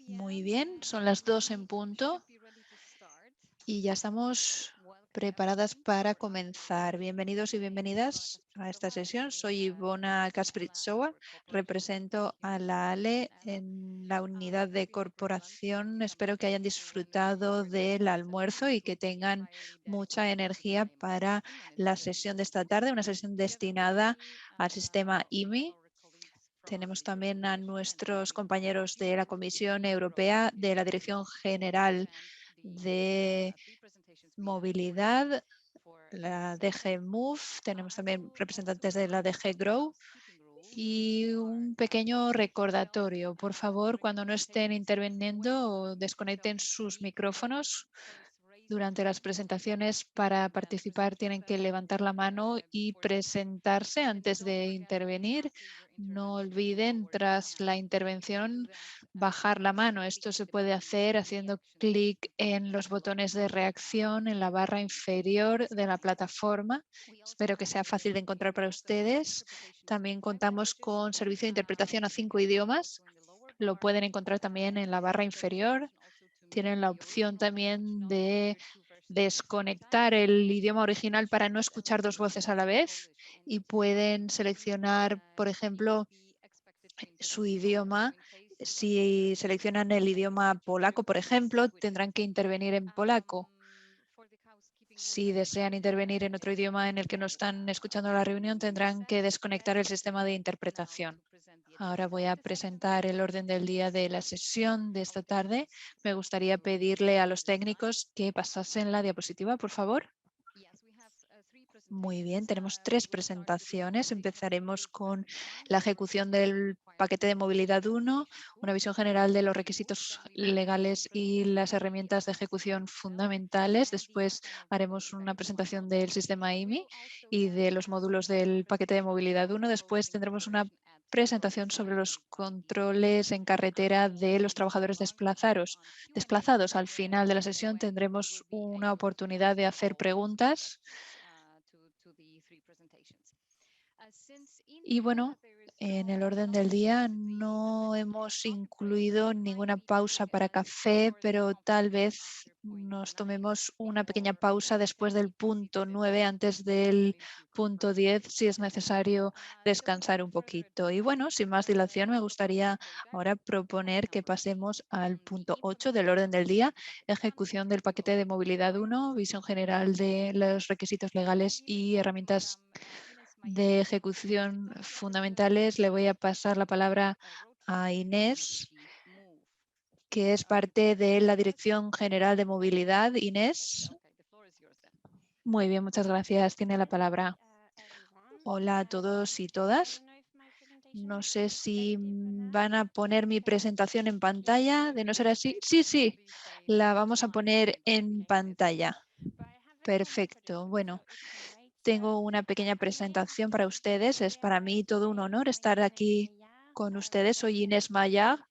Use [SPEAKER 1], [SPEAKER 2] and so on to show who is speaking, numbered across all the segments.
[SPEAKER 1] Muy bien, son las 2 en punto y ya estamos preparadas para comenzar. Bienvenidos y bienvenidas a esta sesión. Soy Ivona Kaspritsova, represento a la ALE en la unidad de corporación. Espero que hayan disfrutado del almuerzo y que tengan mucha energía para la sesión de esta tarde, una sesión destinada al sistema IMI. Tenemos también a nuestros compañeros de la Comisión Europea, de la Dirección General de Movilidad, la DG Move. Tenemos también representantes de la DG Grow. Y un pequeño recordatorio. Por favor, cuando no estén interviniendo, desconecten sus micrófonos. Durante las presentaciones, para participar tienen que levantar la mano y presentarse antes de intervenir. No olviden, tras la intervención, bajar la mano. Esto se puede hacer haciendo clic en los botones de reacción en la barra inferior de la plataforma. Espero que sea fácil de encontrar para ustedes. También contamos con servicio de interpretación a 5 idiomas. Lo pueden encontrar también en la barra inferior. Tienen la opción también de desconectar el idioma original para no escuchar dos voces a la vez y pueden seleccionar, por ejemplo, su idioma. Si seleccionan el idioma polaco, por ejemplo, tendrán que intervenir en polaco. Si desean intervenir en otro idioma en el que no están escuchando la reunión, tendrán que desconectar el sistema de interpretación. Ahora voy a presentar el orden del día de la sesión de esta tarde. Me gustaría pedirle a los técnicos que pasasen la diapositiva, por favor. Muy bien, tenemos 3 presentaciones. Empezaremos con la ejecución del paquete de movilidad 1, una visión general de los requisitos legales y las herramientas de ejecución fundamentales. Después haremos una presentación del sistema IMI y de los módulos del paquete de movilidad 1. Después tendremos una presentación sobre los controles en carretera de los trabajadores desplazados. Al final de la sesión tendremos una oportunidad de hacer preguntas. Y bueno, en el orden del día no hemos incluido ninguna pausa para café, pero tal vez nos tomemos una pequeña pausa después del punto 9, antes del punto 10, si es necesario descansar un poquito. Y bueno, sin más dilación, me gustaría ahora proponer que pasemos al punto 8 del orden del día, ejecución del paquete de movilidad 1, visión general de los requisitos legales y herramientas de ejecución fundamentales. Le voy a pasar la palabra a Inés, que es parte de la Dirección General de Movilidad. Inés. Muy bien, muchas gracias. Tiene la palabra. Hola a todos y todas. No sé si van a poner mi presentación en pantalla. De no ser así, sí, la vamos a poner en pantalla. Perfecto. Bueno, tengo una pequeña presentación para ustedes. Es para mí todo un honor estar aquí con ustedes. Soy Inés Maya.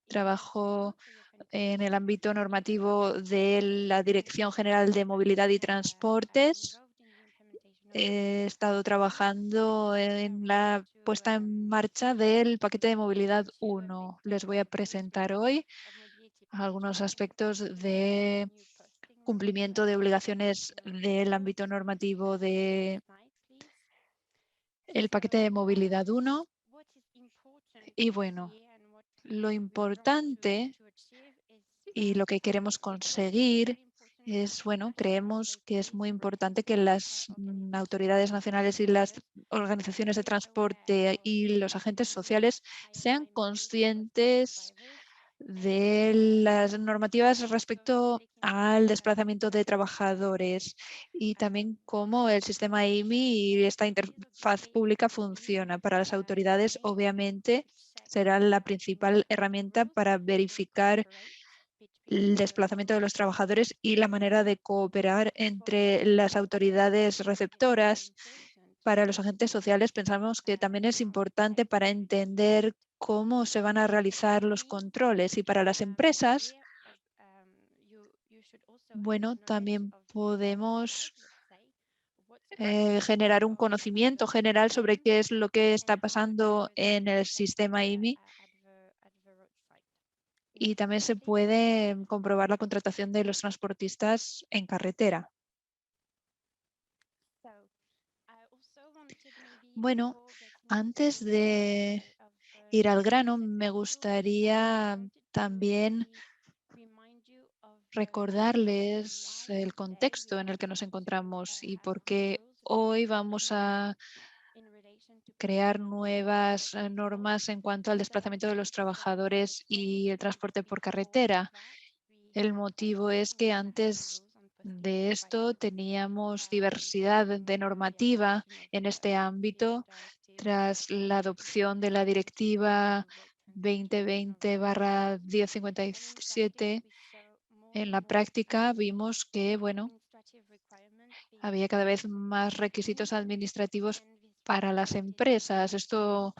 [SPEAKER 1] Trabajo en el ámbito normativo de la Dirección General de Movilidad y Transportes. He estado trabajando en la puesta en marcha del paquete de movilidad 1. Les voy a presentar hoy algunos aspectos de cumplimiento de obligaciones del ámbito normativo del paquete de movilidad 1. Y bueno, lo importante y lo que queremos conseguir es, bueno, creemos que es muy importante que las autoridades nacionales y las organizaciones de transporte y los agentes sociales sean conscientes de las normativas respecto al desplazamiento de trabajadores y también cómo el sistema IMI y esta interfaz pública funciona. Para las autoridades, obviamente, será la principal herramienta para verificar el desplazamiento de los trabajadores y la manera de cooperar entre las autoridades receptoras. Para los agentes sociales pensamos que también es importante para entender cómo se van a realizar los controles, y para las empresas, bueno, también podemos generar un conocimiento general sobre qué es lo que está pasando en el sistema IMI. Y también se puede comprobar la contratación de los transportistas en carretera. Bueno, antes de ir al grano, me gustaría también recordarles el contexto en el que nos encontramos y por qué hoy vamos a crear nuevas normas en cuanto al desplazamiento de los trabajadores y el transporte por carretera. El motivo es que antes de esto teníamos diversidad de normativa en este ámbito tras la adopción de la Directiva 2020/1057. En la práctica vimos que, bueno, había cada vez más requisitos administrativos para las empresas. Esto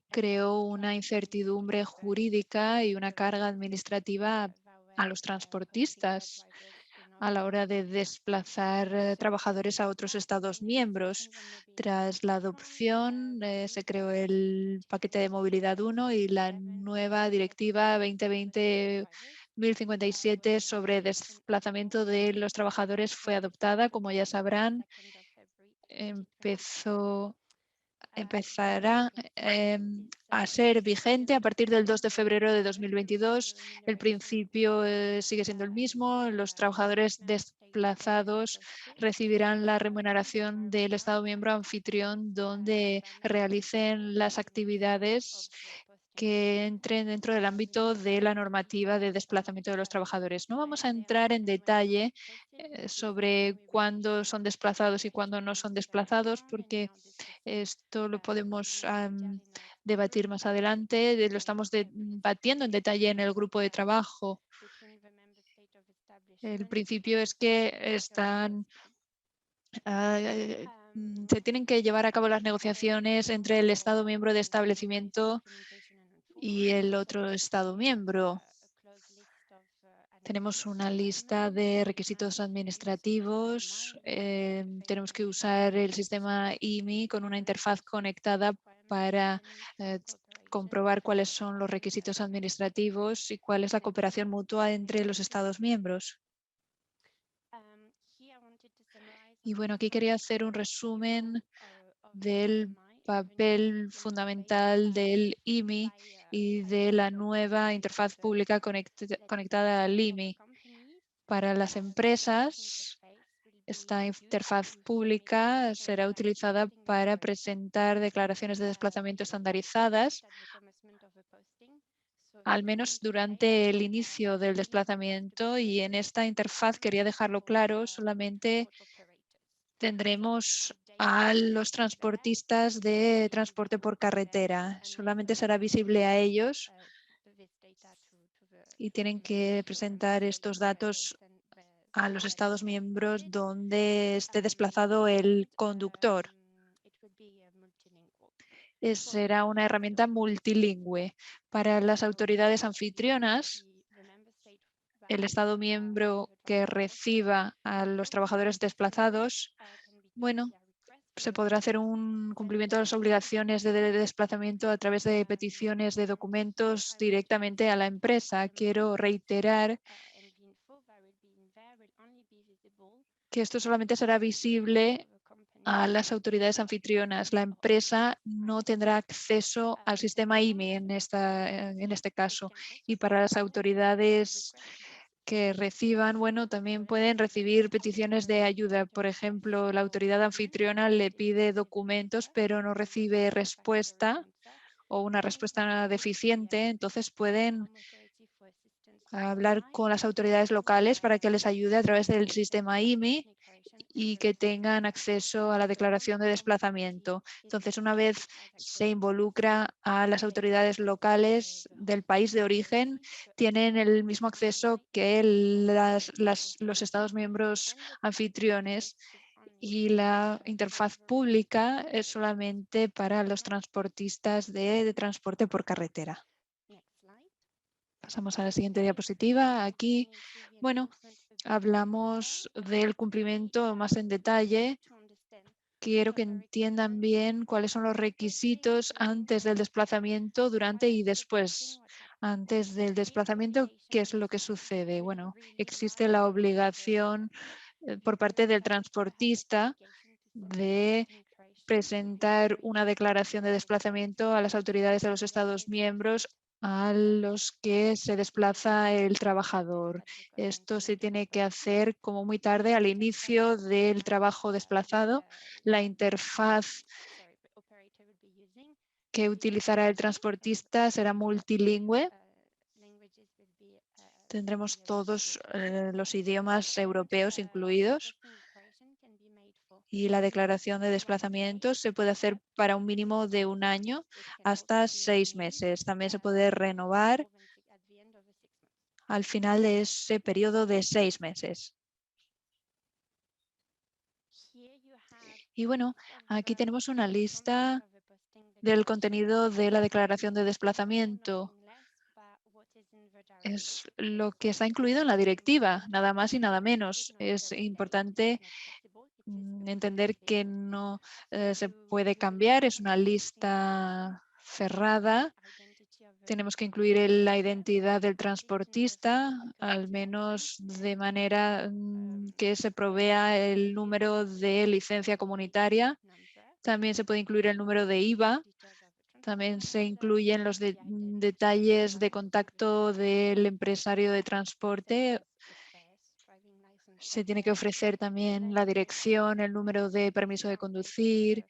[SPEAKER 1] creó una incertidumbre jurídica y una carga administrativa a los transportistas a la hora de desplazar trabajadores a otros Estados miembros. Tras la adopción, se creó el paquete de movilidad 1 y la nueva directiva 2020-1057 sobre desplazamiento de los trabajadores fue adoptada. Como ya sabrán, empezará a ser vigente a partir del 2 de febrero de 2022. El principio sigue siendo el mismo. Los trabajadores desplazados recibirán la remuneración del Estado miembro anfitrión donde realicen las actividades que entren dentro del ámbito de la normativa de desplazamiento de los trabajadores. No vamos a entrar en detalle sobre cuándo son desplazados y cuándo no son desplazados, porque esto lo podemos debatir más adelante. Lo estamos debatiendo en detalle en el grupo de trabajo. El principio es que se tienen que llevar a cabo las negociaciones entre el Estado miembro de establecimiento y el otro Estado miembro. Tenemos una lista de requisitos administrativos. Tenemos que usar el sistema IMI con una interfaz conectada para comprobar cuáles son los requisitos administrativos y cuál es la cooperación mutua entre los Estados miembros. Y bueno, aquí quería hacer un resumen del papel fundamental del IMI y de la nueva interfaz pública conectada al IMI. Para las empresas, esta interfaz pública será utilizada para presentar declaraciones de desplazamiento estandarizadas, al menos durante el inicio del desplazamiento, y en esta interfaz, quería dejarlo claro, solamente tendremos a los transportistas de transporte por carretera. Solamente será visible a ellos y tienen que presentar estos datos a los Estados miembros donde esté desplazado el conductor. Será una herramienta multilingüe. Para las autoridades anfitrionas, el Estado miembro que reciba a los trabajadores desplazados, bueno, se podrá hacer un cumplimiento de las obligaciones de desplazamiento a través de peticiones de documentos directamente a la empresa. Quiero reiterar que esto solamente será visible a las autoridades anfitrionas. La empresa no tendrá acceso al sistema IMI en este caso. Y para las autoridades que reciban, bueno, también pueden recibir peticiones de ayuda. Por ejemplo, la autoridad anfitriona le pide documentos, pero no recibe respuesta o una respuesta deficiente. Entonces pueden hablar con las autoridades locales para que les ayude a través del sistema IMI y que tengan acceso a la declaración de desplazamiento. Entonces, una vez se involucra a las autoridades locales del país de origen, tienen el mismo acceso que los Estados miembros anfitriones, y la interfaz pública es solamente para los transportistas de transporte por carretera. Pasamos a la siguiente diapositiva. Aquí, bueno, hablamos del cumplimiento más en detalle. Quiero que entiendan bien cuáles son los requisitos antes del desplazamiento, durante y después. Antes del desplazamiento, ¿qué es lo que sucede? Bueno, existe la obligación por parte del transportista de presentar una declaración de desplazamiento a las autoridades de los Estados miembros a los que se desplaza el trabajador. Esto se tiene que hacer como muy tarde al inicio del trabajo desplazado. La interfaz que utilizará el transportista será multilingüe. Tendremos todos los idiomas europeos incluidos y la declaración de desplazamiento se puede hacer para un mínimo de 1 año hasta 6 meses. También se puede renovar al final de ese periodo de 6 meses. Y bueno, aquí tenemos una lista del contenido de la declaración de desplazamiento. Es lo que está incluido en la directiva, nada más y nada menos. Es importante entender que no se puede cambiar, es una lista cerrada. Tenemos que incluir la identidad del transportista, al menos de manera que se provea el número de licencia comunitaria. También se puede incluir el número de IVA. También se incluyen los detalles de contacto del empresario de transporte. Se tiene que ofrecer también la dirección, el número de permiso de conducir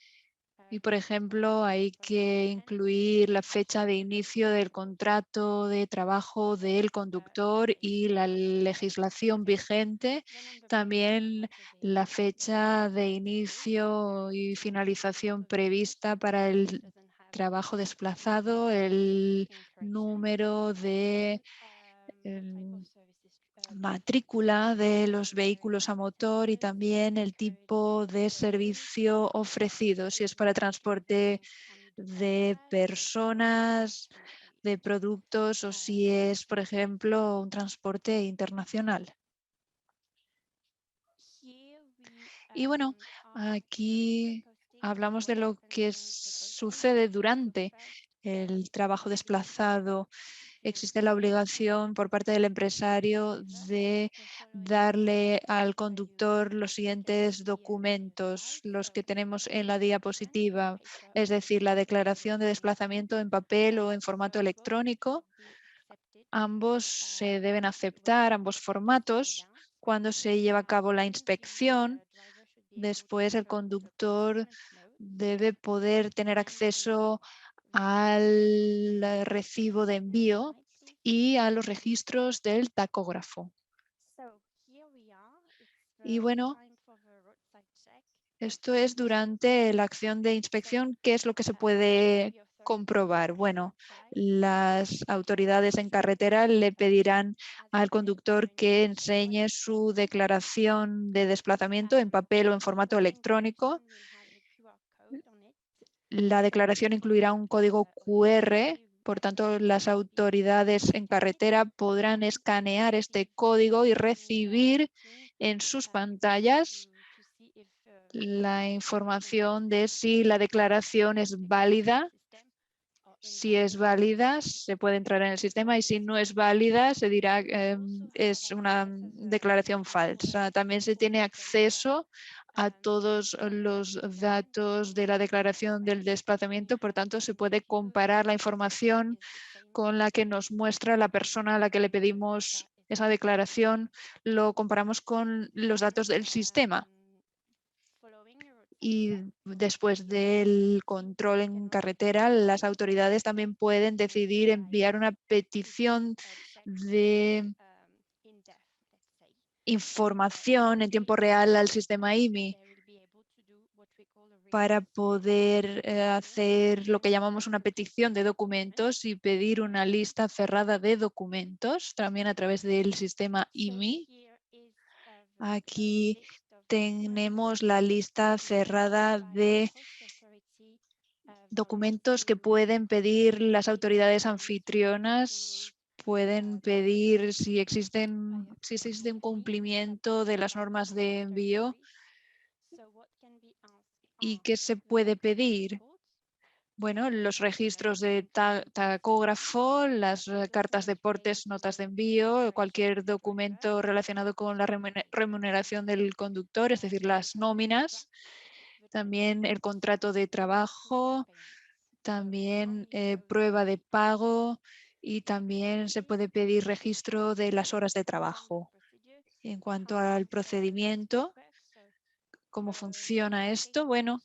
[SPEAKER 1] y, por ejemplo, hay que incluir la fecha de inicio del contrato de trabajo del conductor y la legislación vigente. También la fecha de inicio y finalización prevista para el trabajo desplazado, el número de matrícula de los vehículos a motor y también el tipo de servicio ofrecido, si es para transporte de personas, de productos o si es, por ejemplo, un transporte internacional. Y bueno, aquí hablamos de lo que sucede durante el trabajo desplazado. Existe la obligación por parte del empresario de darle al conductor los siguientes documentos, los que tenemos en la diapositiva, es decir, la declaración de desplazamiento en papel o en formato electrónico. Ambos se deben aceptar, ambos formatos, cuando se lleva a cabo la inspección. Después el conductor debe poder tener acceso al recibo de envío y a los registros del tacógrafo. Y bueno, esto es durante la acción de inspección. ¿Qué es lo que se puede comprobar? Bueno, las autoridades en carretera le pedirán al conductor que enseñe su declaración de desplazamiento en papel o en formato electrónico. La declaración incluirá un código QR, por tanto, las autoridades en carretera podrán escanear este código y recibir en sus pantallas la información de si la declaración es válida. Si es válida, se puede entrar en el sistema y si no es válida, se dirá que es una declaración falsa. También se tiene acceso a todos los datos de la declaración del desplazamiento, por tanto, se puede comparar la información con la que nos muestra la persona a la que le pedimos esa declaración, lo comparamos con los datos del sistema. Y después del control en carretera, las autoridades también pueden decidir enviar una petición de información en tiempo real al sistema IMI para poder hacer lo que llamamos una petición de documentos y pedir una lista cerrada de documentos también a través del sistema IMI. Aquí tenemos la lista cerrada de documentos que pueden pedir las autoridades anfitrionas, pueden pedir si existe un cumplimiento de las normas de envío y qué se puede pedir. Bueno, los registros de tacógrafo, las cartas de portes, notas de envío, cualquier documento relacionado con la remuneración del conductor, es decir, las nóminas, también el contrato de trabajo, también prueba de pago y también se puede pedir registro de las horas de trabajo. En cuanto al procedimiento, ¿cómo funciona esto? Bueno,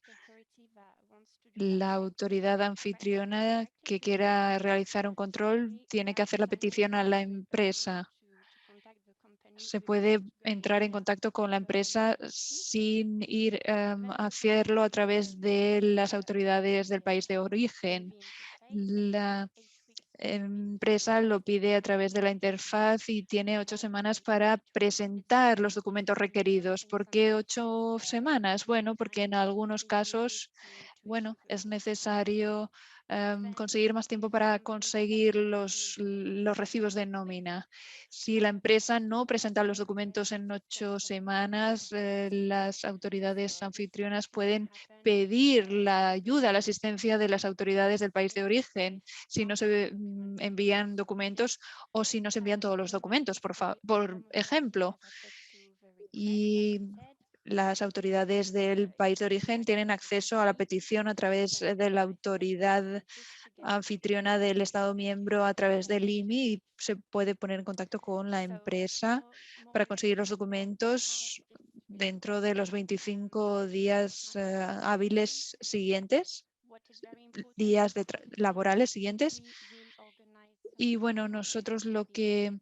[SPEAKER 1] la autoridad anfitriona que quiera realizar un control tiene que hacer la petición a la empresa. Se puede entrar en contacto con la empresa sin ir a hacerlo a través de las autoridades del país de origen. La empresa lo pide a través de la interfaz y tiene 8 semanas para presentar los documentos requeridos. ¿Por qué 8 semanas? Bueno, porque en algunos casos, bueno, es necesario conseguir más tiempo para conseguir los recibos de nómina. Si la empresa no presenta los documentos en 8 semanas, las autoridades anfitrionas pueden pedir la ayuda, la asistencia de las autoridades del país de origen si no se envían documentos o si no se envían todos los documentos, por ejemplo. Y las autoridades del país de origen tienen acceso a la petición a través de la autoridad anfitriona del Estado miembro a través del IMI y se puede poner en contacto con la empresa para conseguir los documentos dentro de los 25 días hábiles siguientes, días laborales siguientes. Y bueno, nosotros lo que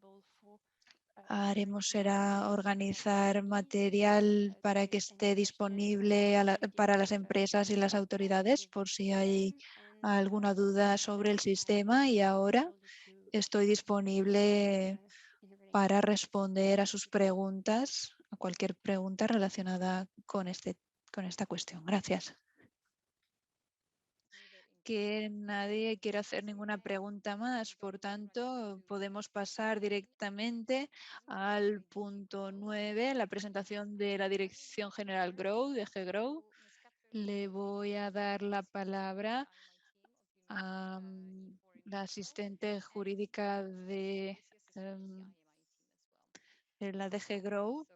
[SPEAKER 1] haremos será organizar material para que esté disponible para las empresas y las autoridades por si hay alguna duda sobre el sistema y ahora estoy disponible para responder a sus preguntas, a cualquier pregunta relacionada con esta cuestión. Gracias. Que nadie quiera hacer ninguna pregunta más. Por tanto, podemos pasar directamente al punto 9, la presentación de la Dirección General Grow, de GROW. Le voy a dar la palabra a la asistente jurídica de la DG Grow,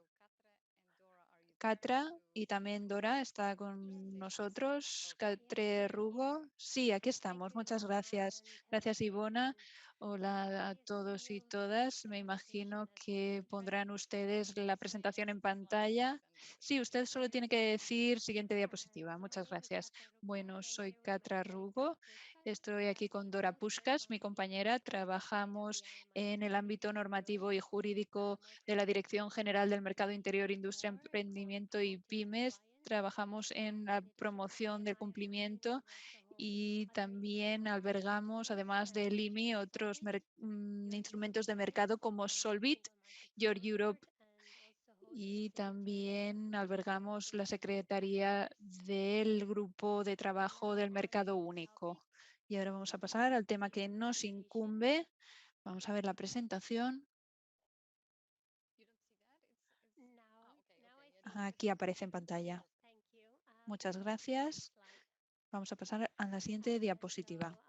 [SPEAKER 1] Catra, y también Dora está con nosotros. Catre Rugo. Sí, aquí estamos. Muchas gracias. Gracias, Ivona. Hola a todos y todas. Me imagino que pondrán ustedes la presentación en pantalla. Sí, usted solo tiene que decir siguiente diapositiva. Muchas gracias. Bueno, soy Catra Rugo. Estoy aquí con Dora Puskas, mi compañera. Trabajamos en el ámbito normativo y jurídico de la Dirección General del Mercado Interior, Industria, Emprendimiento y Pymes. Trabajamos en la promoción del cumplimiento y también albergamos, además del IMI, otros instrumentos de mercado como Solvit, Your Europe, y también albergamos la Secretaría del Grupo de Trabajo del Mercado Único. Y ahora vamos a pasar al tema que nos incumbe. Vamos a ver la presentación. Aquí aparece en pantalla. Muchas gracias. Vamos a pasar a la siguiente diapositiva.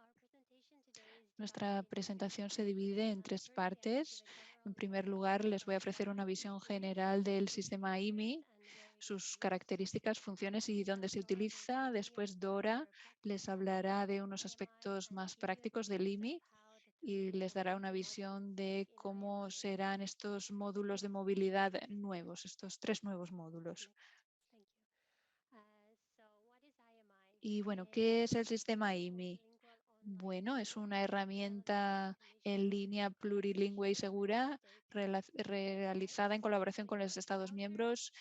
[SPEAKER 1] Nuestra presentación se divide en 3 partes. En primer lugar, les voy a ofrecer una visión general del sistema IMI, sus características, funciones y dónde se utiliza. Después, Dora les hablará de unos aspectos más prácticos del IMI y les dará una visión de cómo serán estos módulos de movilidad nuevos, estos 3 nuevos módulos. Y bueno, ¿qué es el sistema IMI? Bueno, es una herramienta en línea plurilingüe y segura realizada en colaboración con los Estados miembros.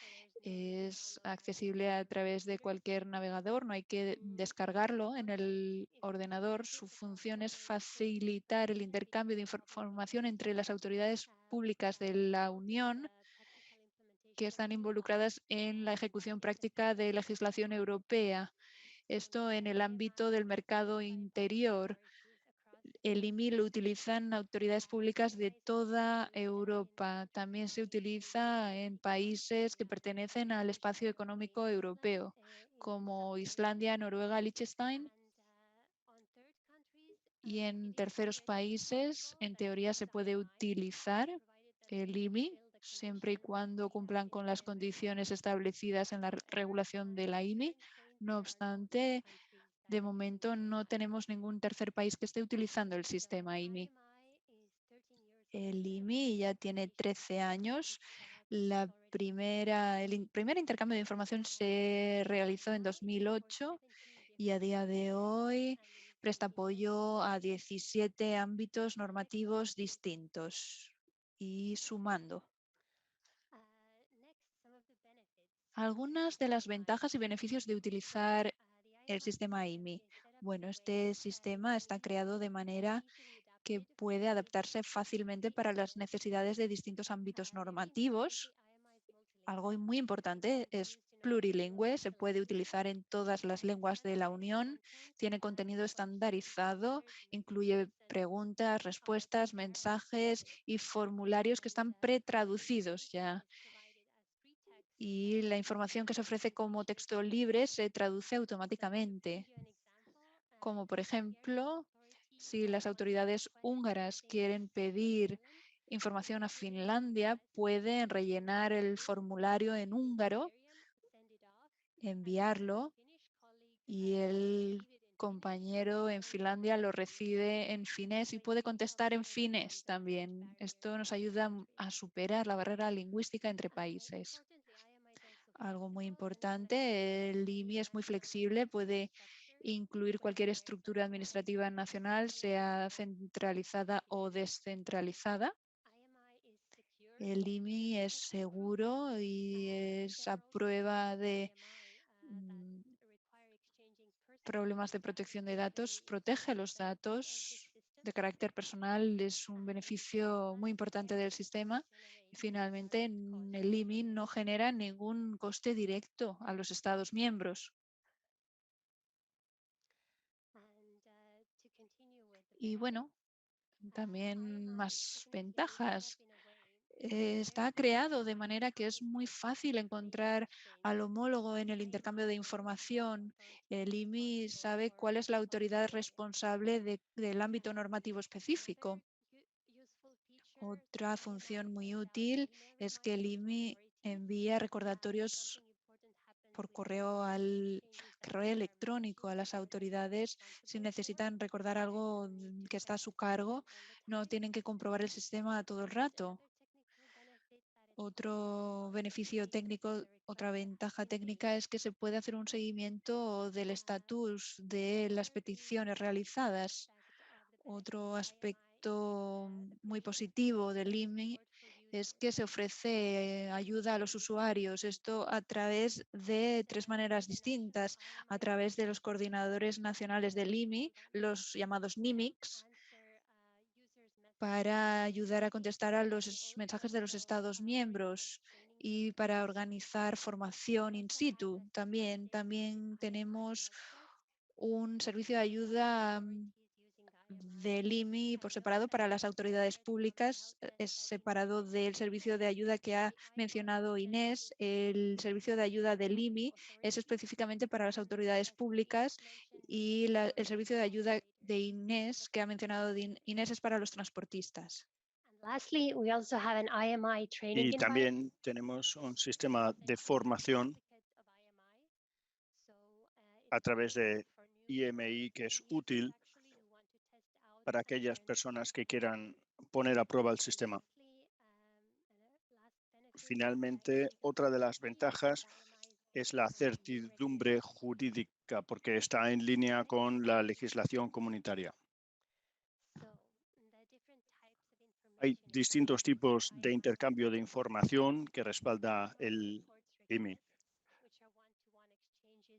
[SPEAKER 1] Es accesible a través de cualquier navegador, no hay que descargarlo en el ordenador. Su función es facilitar el intercambio de información entre las autoridades públicas de la Unión que están involucradas en la ejecución práctica de legislación europea. Esto en el ámbito del mercado interior. El IMI lo utilizan autoridades públicas de toda Europa. También se utiliza en países que pertenecen al espacio económico europeo, como Islandia, Noruega, Liechtenstein Y en terceros países, en teoría, se puede utilizar el IMI siempre y cuando cumplan con las condiciones establecidas en la regulación de la IMI. No obstante, de momento no tenemos ningún tercer país que esté utilizando el sistema IMI. El IMI ya tiene 13 años. El primer intercambio de información se realizó en 2008 y a día de hoy presta apoyo a 17 ámbitos normativos distintos y sumando. Algunas de las ventajas y beneficios de utilizar el sistema IMI. Bueno, este sistema está creado de manera que puede adaptarse fácilmente para las necesidades de distintos ámbitos normativos. Algo muy importante, es plurilingüe, se puede utilizar en todas las lenguas de la Unión, tiene contenido estandarizado, incluye preguntas, respuestas, mensajes y formularios que están pretraducidos ya. Y la información que se ofrece como texto libre se traduce automáticamente. Como por ejemplo, si las autoridades húngaras quieren pedir información a Finlandia, pueden rellenar el formulario en húngaro, enviarlo y el compañero en Finlandia lo recibe en finés y puede contestar en finés también. Esto nos ayuda a superar la barrera lingüística entre países. Algo muy importante, el IMI es muy flexible, puede incluir cualquier estructura administrativa nacional, sea centralizada o descentralizada. El IMI es seguro y es a prueba de problemas de protección de datos, protege los datos de carácter personal, es un beneficio muy importante del sistema. Y finalmente, el IMI no genera ningún coste directo a los Estados miembros. Y bueno, también más ventajas. Está creado de manera que es muy fácil encontrar al homólogo en el intercambio de información. El IMI sabe cuál es la autoridad responsable del ámbito normativo específico. Otra función muy útil es que el IMI envía recordatorios por correo electrónico a las autoridades si necesitan recordar algo que está a su cargo. No tienen que comprobar el sistema todo el rato. Otro beneficio técnico, otra ventaja técnica es que se puede hacer un seguimiento del estatus de las peticiones realizadas. Otro aspecto muy positivo del IMI es que se ofrece ayuda a los usuarios. Esto a través de tres maneras distintas. A través de los coordinadores nacionales del IMI, los llamados NIMICs, para ayudar a contestar a los mensajes de los Estados miembros y para organizar formación in situ. También tenemos un servicio de ayuda del IMI por separado para las autoridades públicas, es separado del servicio de ayuda que ha mencionado Inés. El servicio de ayuda del IMI es específicamente para las autoridades públicas y el servicio de ayuda de Inés que ha mencionado Inés es para los transportistas.
[SPEAKER 2] Y también tenemos un sistema de formación a través de IMI que es útil para aquellas personas que quieran poner a prueba el sistema. Finalmente, otra de las ventajas es la certidumbre jurídica, porque está en línea con la legislación comunitaria. Hay distintos tipos de intercambio de información que respalda el IMI.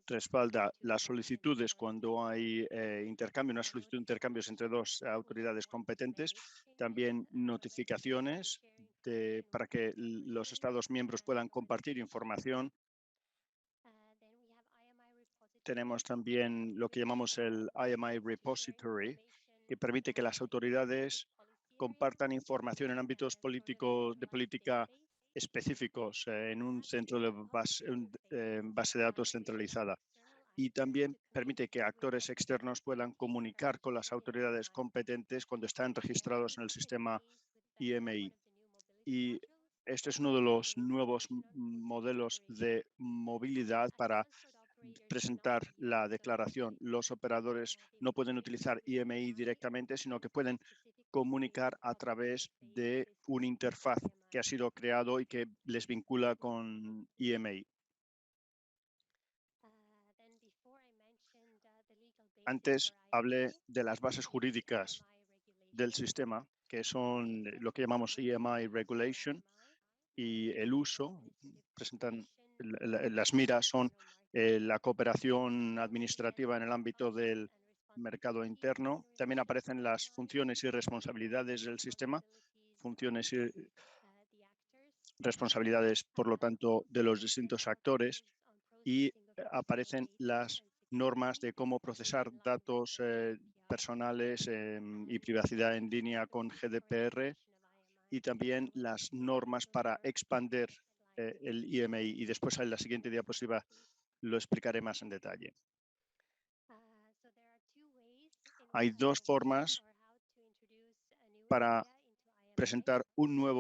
[SPEAKER 2] Respalda las solicitudes cuando hay una solicitud de intercambios entre dos autoridades competentes, también notificaciones para que los Estados miembros puedan compartir información. Tenemos también lo que llamamos el IMI Repository, que permite que las autoridades compartan información en ámbitos de política específicos en un centro de base de datos centralizada. y también permite que actores externos puedan comunicar con las autoridades competentes cuando están registrados en el sistema IMI. Y este es uno de los nuevos modelos de movilidad para presentar la declaración. Los operadores no pueden utilizar IMI directamente, sino que pueden comunicar a través de una interfaz que ha sido creado y que les vincula con IMI. Antes hablé de las bases jurídicas del sistema, que son lo que llamamos IMI Regulation, y el uso. Presentan las miras son la cooperación administrativa en el ámbito del mercado interno. También aparecen las funciones y responsabilidades del sistema, funciones y responsabilidades, por lo tanto, de los distintos actores, y aparecen las normas de cómo procesar datos personales y privacidad en línea con GDPR, y también las normas para expandir el IMI. Y después en la siguiente diapositiva lo explicaré más en detalle. Hay dos formas para presentar una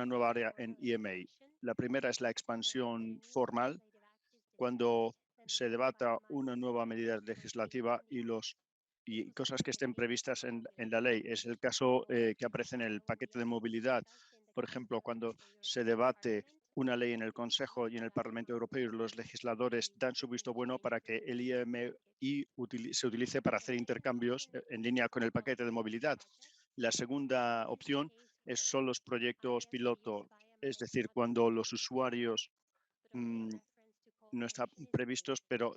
[SPEAKER 2] nueva área en IMI. La primera es la expansión formal, cuando se debata una nueva medida legislativa y cosas que estén previstas en la ley. Es el caso que aparece en el paquete de movilidad. Por ejemplo, cuando se debate una ley en el Consejo y en el Parlamento Europeo y los legisladores dan su visto bueno para que el IMI se utilice para hacer intercambios en línea con el paquete de movilidad. La segunda opción son los proyectos piloto, es decir, cuando los usuarios no están previstos, pero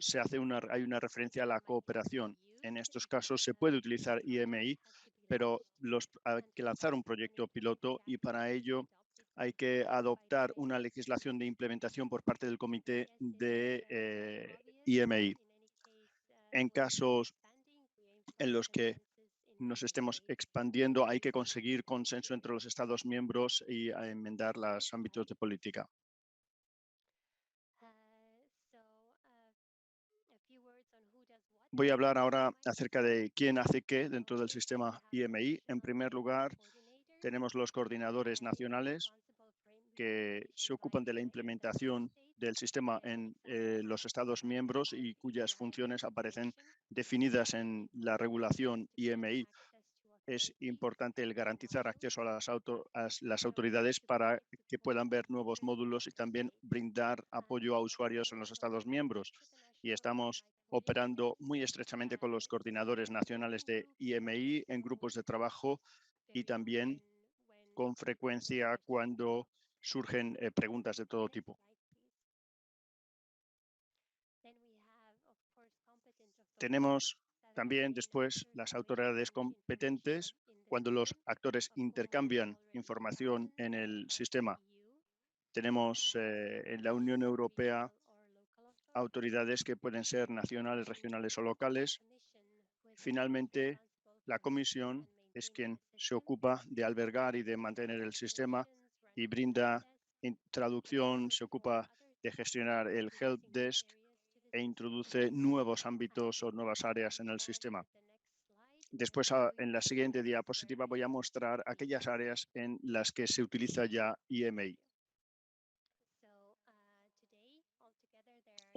[SPEAKER 2] hay una referencia a la cooperación. En estos casos se puede utilizar IMI, pero hay que lanzar un proyecto piloto y para ello hay que adoptar una legislación de implementación por parte del comité de IMI. En casos en los que nos estemos expandiendo, hay que conseguir consenso entre los Estados miembros y enmendar los ámbitos de política. Voy a hablar ahora acerca de quién hace qué dentro del sistema IMI. En primer lugar, tenemos los coordinadores nacionales que se ocupan de la implementación del sistema en los Estados miembros y cuyas funciones aparecen definidas en la regulación IMI. Es importante el garantizar acceso a las autoridades para que puedan ver nuevos módulos y también brindar apoyo a usuarios en los Estados miembros. Y estamos operando muy estrechamente con los coordinadores nacionales de IMI en grupos de trabajo y también con frecuencia cuando surgen preguntas de todo tipo. Tenemos también después las autoridades competentes cuando los actores intercambian información en el sistema. Tenemos en la Unión Europea autoridades que pueden ser nacionales, regionales o locales. Finalmente, la Comisión es quien se ocupa de albergar y de mantener el sistema y brinda traducción, se ocupa de gestionar el help desk e introduce nuevos ámbitos o nuevas áreas en el sistema. Después, en la siguiente diapositiva, voy a mostrar aquellas áreas en las que se utiliza ya IMI.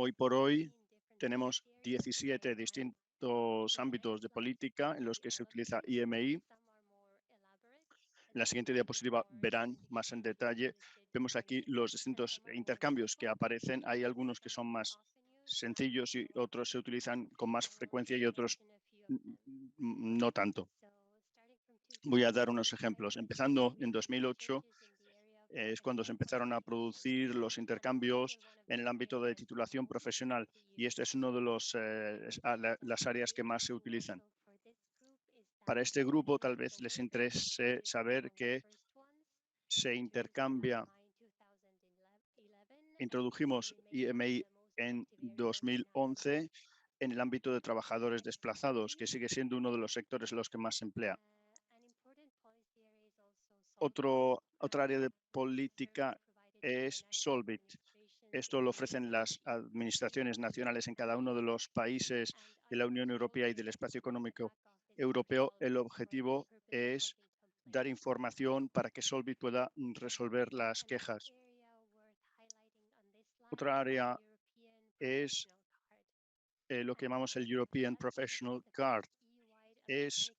[SPEAKER 2] Hoy por hoy tenemos 17 distintos ámbitos de política en los que se utiliza IMI. En la siguiente diapositiva verán más en detalle. Vemos aquí los distintos intercambios que aparecen. Hay algunos que son más sencillos y otros se utilizan con más frecuencia y otros no tanto. Voy a dar unos ejemplos. Empezando en 2008, es cuando se empezaron a producir los intercambios en el ámbito de titulación profesional y este es uno de las áreas que más se utilizan. Para este grupo tal vez les interese saber que se intercambia. Introdujimos IMI en 2011 en el ámbito de trabajadores desplazados, que sigue siendo uno de los sectores en los que más se emplea. Otra área de política es Solvit. Esto lo ofrecen las administraciones nacionales en cada uno de los países de la Unión Europea y del Espacio Económico Europeo. El objetivo es dar información para que Solvit pueda resolver las quejas. Otra área es lo que llamamos el European Professional Card. Es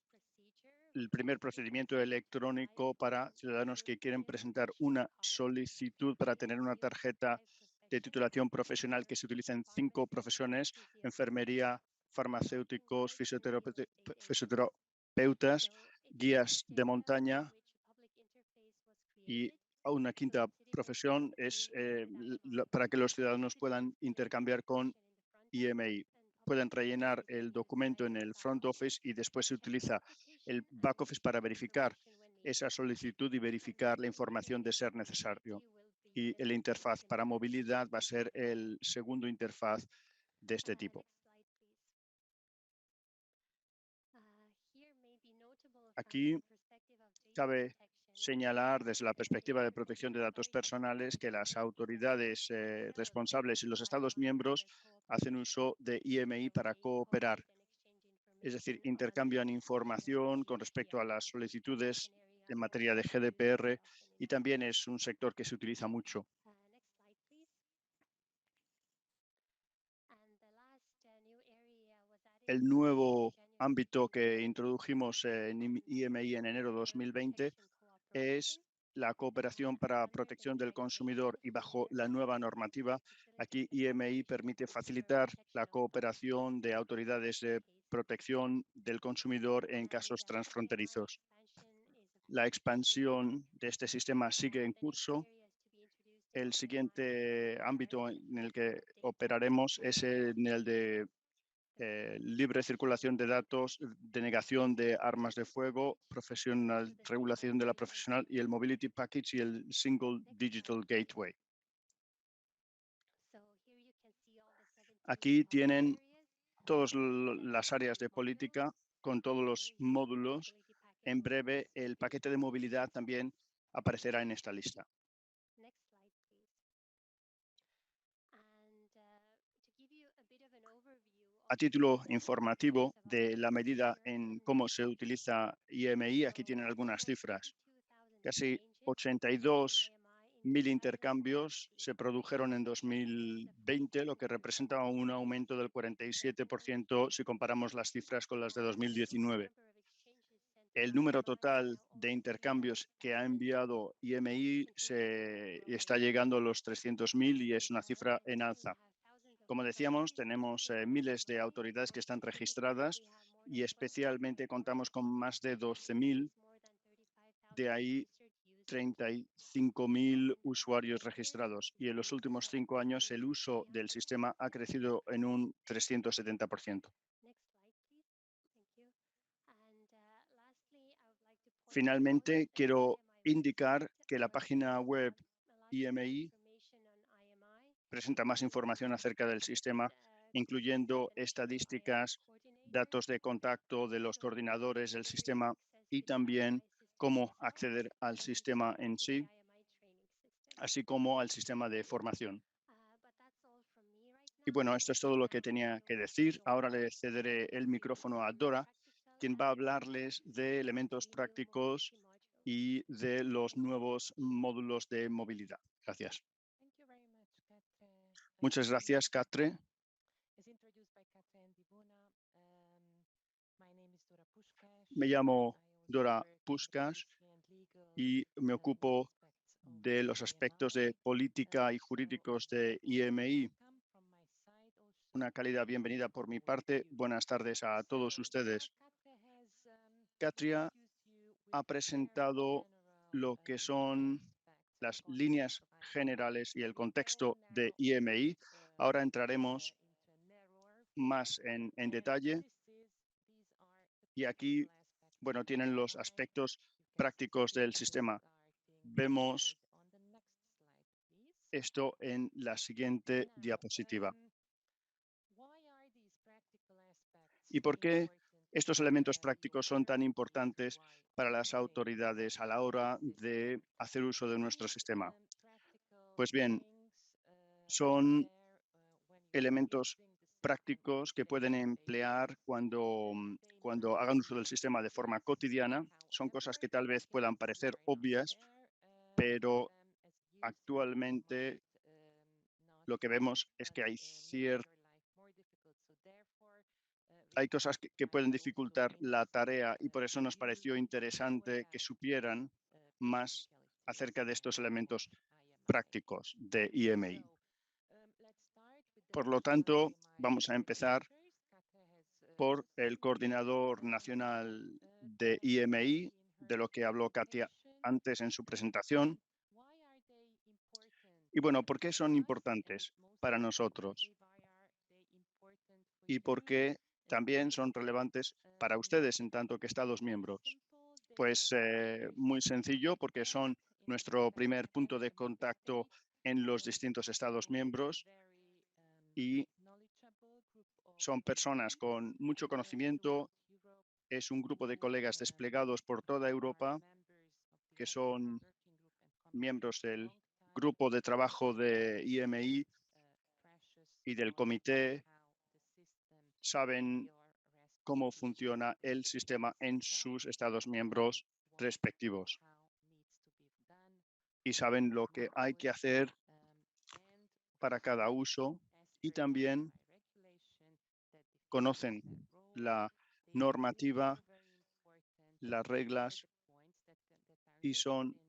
[SPEAKER 2] el primer procedimiento electrónico para ciudadanos que quieren presentar una solicitud para tener una tarjeta de titulación profesional que se utiliza en 5 profesiones: enfermería, farmacéuticos, fisioterapeutas, guías de montaña, y una quinta profesión es para que los ciudadanos puedan intercambiar con IMI. Pueden rellenar el documento en el front office y después se utiliza el back office para verificar esa solicitud y verificar la información de ser necesario. Y el interfaz para movilidad va a ser el segundo interfaz de este tipo. Aquí cabe señalar desde la perspectiva de protección de datos personales que las autoridades responsables y los Estados miembros hacen uso de IMI para cooperar. Es decir, intercambian información con respecto a las solicitudes en materia de GDPR y también es un sector que se utiliza mucho. El nuevo ámbito que introdujimos en IMI en enero de 2020 es la cooperación para protección del consumidor, y bajo la nueva normativa, aquí IMI permite facilitar la cooperación de autoridades de protección del consumidor en casos transfronterizos. La expansión de este sistema sigue en curso. El siguiente ámbito en el que operaremos es en el de libre circulación de datos, denegación de armas de fuego, regulación de la profesional y el Mobility Package y el Single Digital Gateway. Aquí tienen todas las áreas de política con todos los módulos. En breve, el paquete de movilidad también aparecerá en esta lista. A título informativo de la medida en cómo se utiliza IMI, aquí tienen algunas cifras. Casi 82.000 intercambios se produjeron en 2020, lo que representa un aumento del 47% si comparamos las cifras con las de 2019. El número total de intercambios que ha enviado IMI está llegando a los 300.000 y es una cifra en alza. Como decíamos, tenemos miles de autoridades que están registradas y especialmente contamos con más de 12.000, de ahí 35.000 usuarios registrados. Y en los últimos 5 años el uso del sistema ha crecido en un 370%. Finalmente, quiero indicar que la página web IMI presenta más información acerca del sistema, incluyendo estadísticas, datos de contacto de los coordinadores del sistema y también cómo acceder al sistema en sí, así como al sistema de formación. Y bueno, esto es todo lo que tenía que decir. Ahora le cederé el micrófono a Dora, quien va a hablarles de elementos prácticos y de los nuevos módulos de movilidad. Gracias. Muchas gracias, Catre. Me llamo Dora Puskas y me ocupo de los aspectos de política y jurídicos de IMI. Una cálida bienvenida por mi parte. Buenas tardes a todos ustedes. Katria ha presentado lo que son las líneas generales y el contexto de IMI. Ahora entraremos más en detalle. Y aquí, bueno, tienen los aspectos prácticos del sistema. Vemos esto en la siguiente diapositiva. ¿Y por qué estos elementos prácticos son tan importantes para las autoridades a la hora de hacer uso de nuestro sistema? Pues bien, son elementos prácticos que pueden emplear cuando hagan uso del sistema de forma cotidiana. Son cosas que tal vez puedan parecer obvias, pero actualmente lo que vemos es que hay cosas que pueden dificultar la tarea y por eso nos pareció interesante que supieran más acerca de estos elementos prácticos de IMI. Por lo tanto, vamos a empezar por el coordinador nacional de IMI, de lo que habló Katia antes en su presentación. Y bueno, ¿por qué son importantes para nosotros? ¿Y por qué también son relevantes para ustedes en tanto que Estados miembros? Pues muy sencillo, porque son nuestro primer punto de contacto en los distintos Estados miembros y son personas con mucho conocimiento. Es un grupo de colegas desplegados por toda Europa que son miembros del grupo de trabajo de IMI y del comité, saben cómo funciona el sistema en sus Estados miembros respectivos y saben lo que hay que hacer para cada uso y también conocen la normativa, las reglas y son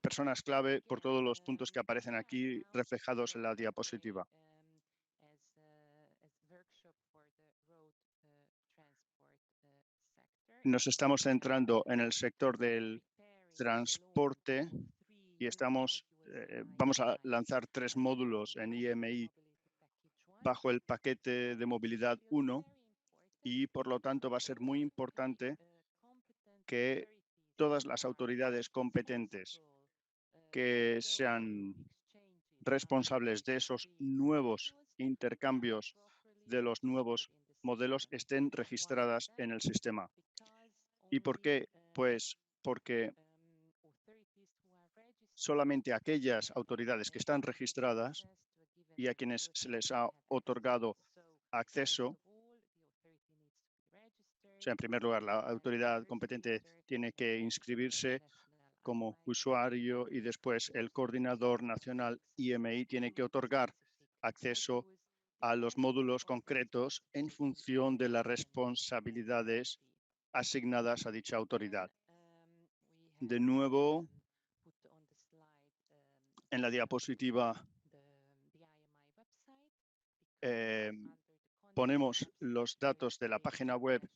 [SPEAKER 2] personas clave por todos los puntos que aparecen aquí reflejados en la diapositiva. Nos estamos centrando en el sector del transporte y vamos a lanzar 3 módulos en IMI bajo el paquete de movilidad 1 y por lo tanto va a ser muy importante que todas las autoridades competentes que sean responsables de esos nuevos intercambios de los nuevos modelos estén registradas en el sistema. ¿Y por qué? Pues porque solamente aquellas autoridades que están registradas y a quienes se les ha otorgado acceso, o sea, en primer lugar, la autoridad competente tiene que inscribirse como usuario y después el coordinador nacional IMI tiene que otorgar acceso a los módulos concretos en función de las responsabilidades asignadas a dicha autoridad. De nuevo, en la diapositiva ponemos los datos de la página web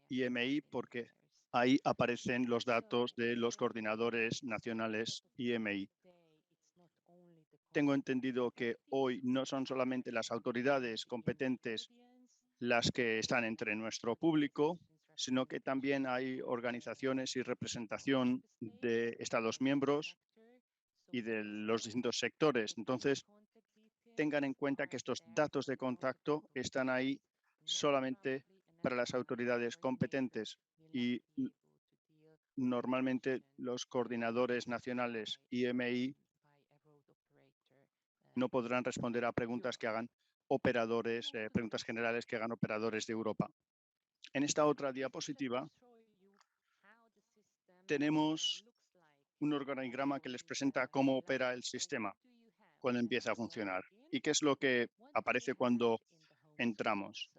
[SPEAKER 2] IMI porque ahí aparecen los datos de los coordinadores nacionales IMI. Tengo entendido que hoy no son solamente las autoridades competentes las que están entre nuestro público, sino que también hay organizaciones y representación de Estados miembros y de los distintos sectores. Entonces, tengan en cuenta que estos datos de contacto están ahí solamente para las autoridades competentes y normalmente los coordinadores nacionales IMI no podrán responder a preguntas que hagan operadores, preguntas generales que hagan operadores de Europa. En esta otra diapositiva tenemos un organigrama que les presenta cómo opera el sistema cuando empieza a funcionar y qué es lo que aparece cuando entramos.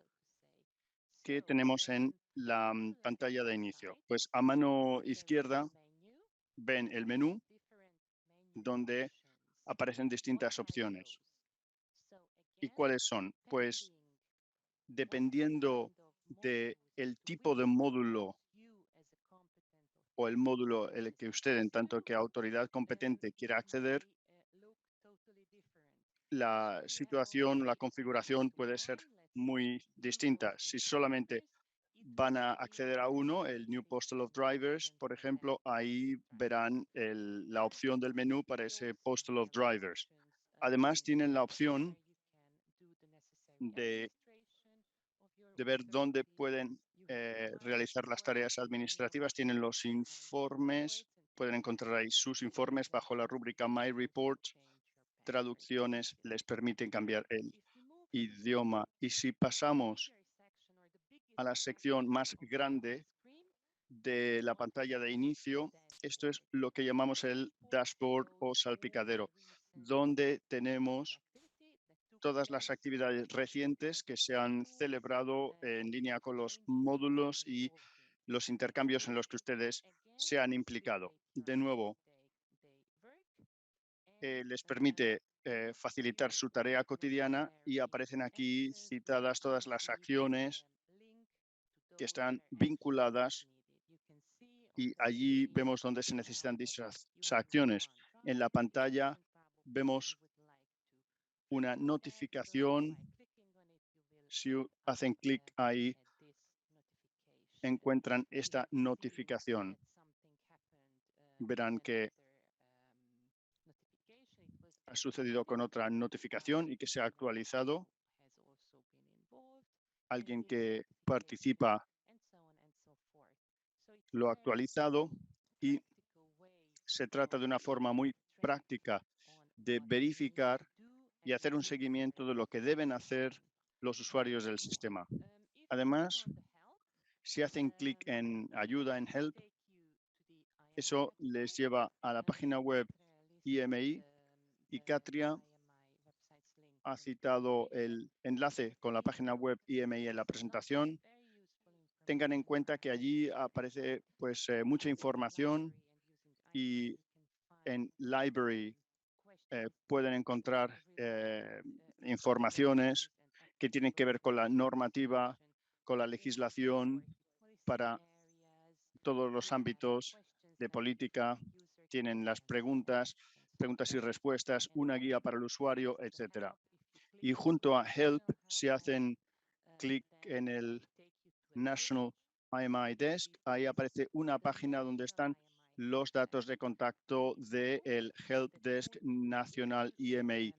[SPEAKER 2] ¿Qué tenemos en la pantalla de inicio? Pues a mano izquierda ven el menú donde aparecen distintas opciones. ¿Y cuáles son? Pues dependiendo del tipo de módulo o el módulo el que usted, en tanto que autoridad competente, quiera acceder, la situación o la configuración puede ser muy distinta. Si solamente van a acceder a uno, el New Postal of Drivers, por ejemplo, ahí verán la opción del menú para ese Postal of Drivers. Además, tienen la opción de ver dónde pueden realizar las tareas administrativas. Tienen los informes, pueden encontrar ahí sus informes bajo la rúbrica My Report traducciones les permiten cambiar el idioma. Y si pasamos a la sección más grande de la pantalla de inicio, esto es lo que llamamos el dashboard o salpicadero, donde tenemos todas las actividades recientes que se han celebrado en línea con los módulos y los intercambios en los que ustedes se han implicado. De nuevo, les permite facilitar su tarea cotidiana y aparecen aquí citadas todas las acciones que están vinculadas y allí vemos dónde se necesitan dichas acciones. En la pantalla vemos una notificación. Si hacen clic ahí, encuentran esta notificación. Verán que ha sucedido con otra notificación y que se ha actualizado. Alguien que participa lo ha actualizado y se trata de una forma muy práctica de verificar y hacer un seguimiento de lo que deben hacer los usuarios del sistema. Además, si hacen clic en ayuda, en help, eso les lleva a la página web IMI y Katria ha citado el enlace con la página web IMI en la presentación. Tengan en cuenta que allí aparece pues, mucha información y en Library pueden encontrar informaciones que tienen que ver con la normativa, con la legislación para todos los ámbitos de política. Tienen las preguntas y respuestas, una guía para el usuario, etc. Y junto a Help, si hacen clic en el National IMI Desk, ahí aparece una página donde están los datos de contacto del Help Desk Nacional IMI.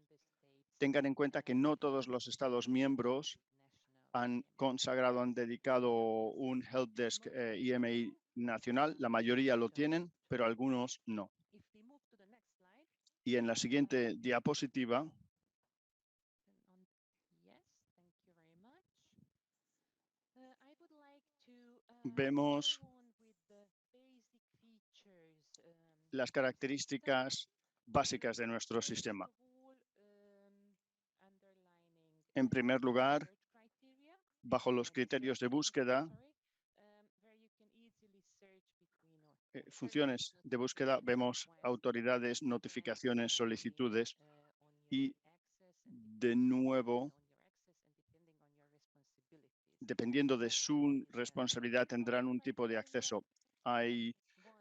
[SPEAKER 2] Tengan en cuenta que no todos los Estados miembros han consagrado, han dedicado un Help Desk IMI nacional. La mayoría lo tienen, pero algunos no. Y en la siguiente diapositiva vemos las características básicas de nuestro sistema. En primer lugar, bajo los criterios de búsqueda, funciones de búsqueda, vemos autoridades, notificaciones, solicitudes y, de nuevo, dependiendo de su responsabilidad, tendrán un tipo de acceso. Hay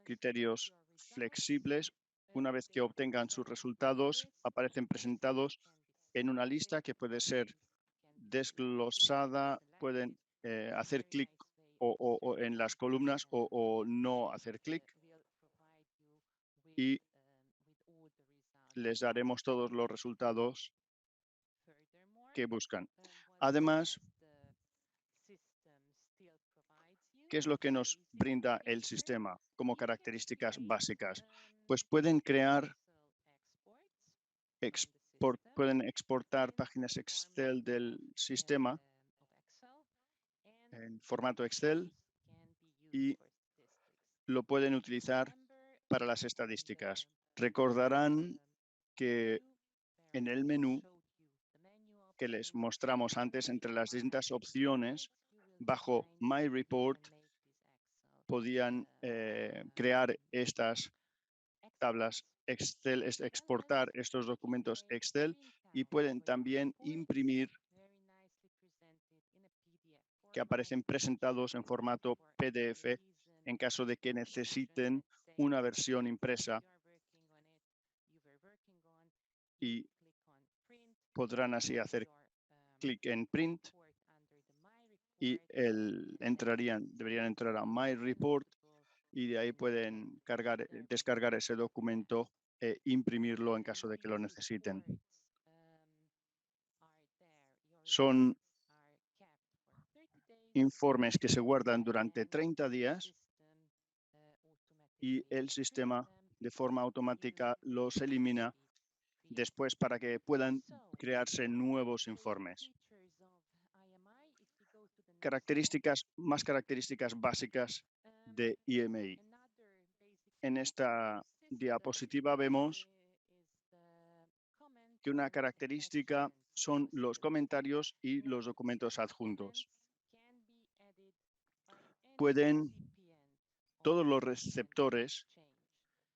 [SPEAKER 2] criterios flexibles. Una vez que obtengan sus resultados, aparecen presentados en una lista que puede ser desglosada, pueden hacer clic o en las columnas o no hacer clic y les daremos todos los resultados que buscan. Además, ¿qué es lo que nos brinda el sistema como características básicas? Pues pueden crear, pueden exportar páginas Excel del sistema en formato Excel y lo pueden utilizar para las estadísticas. Recordarán que en el menú que les mostramos antes, entre las distintas opciones, bajo My Report, podían crear estas tablas Excel, exportar estos documentos Excel y pueden también imprimir que aparecen presentados en formato PDF en caso de que necesiten una versión impresa y podrán así hacer clic en Print y deberían entrar a My Report y de ahí pueden descargar ese documento e imprimirlo en caso de que lo necesiten. Son informes que se guardan durante 30 días y el sistema de forma automática los elimina después para que puedan crearse nuevos informes. Más características básicas de IMI. En esta diapositiva vemos que una característica son los comentarios y los documentos adjuntos. Todos los receptores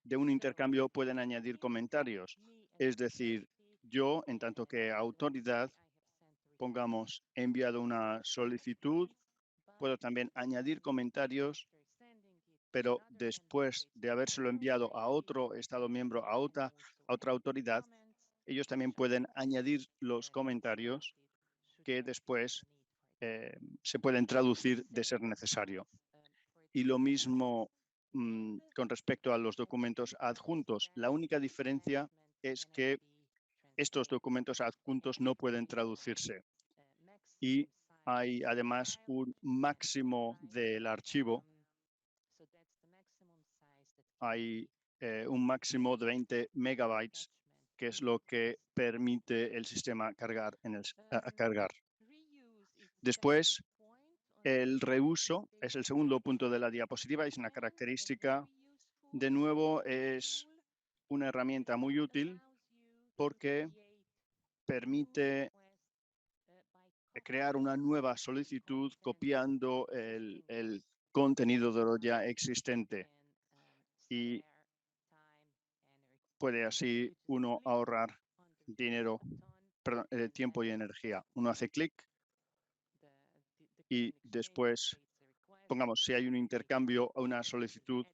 [SPEAKER 2] de un intercambio pueden añadir comentarios. Es decir, yo, en tanto que autoridad, pongamos, he enviado una solicitud, puedo también añadir comentarios, pero después de habérselo enviado a otro Estado miembro, a otra autoridad, ellos también pueden añadir los comentarios que después se pueden traducir de ser necesario. Y lo mismo con respecto a los documentos adjuntos. La única diferencia es que estos documentos adjuntos no pueden traducirse. Y hay además un máximo del archivo. Hay un máximo de 20 megabytes, que es lo que permite el sistema cargar. Después, el reuso es el segundo punto de la diapositiva. Es una característica, de nuevo, es una herramienta muy útil porque permite crear una nueva solicitud copiando el contenido de lo ya existente. Y puede así uno ahorrar tiempo y energía. Uno hace clic y después, pongamos, si hay un intercambio o una solicitud,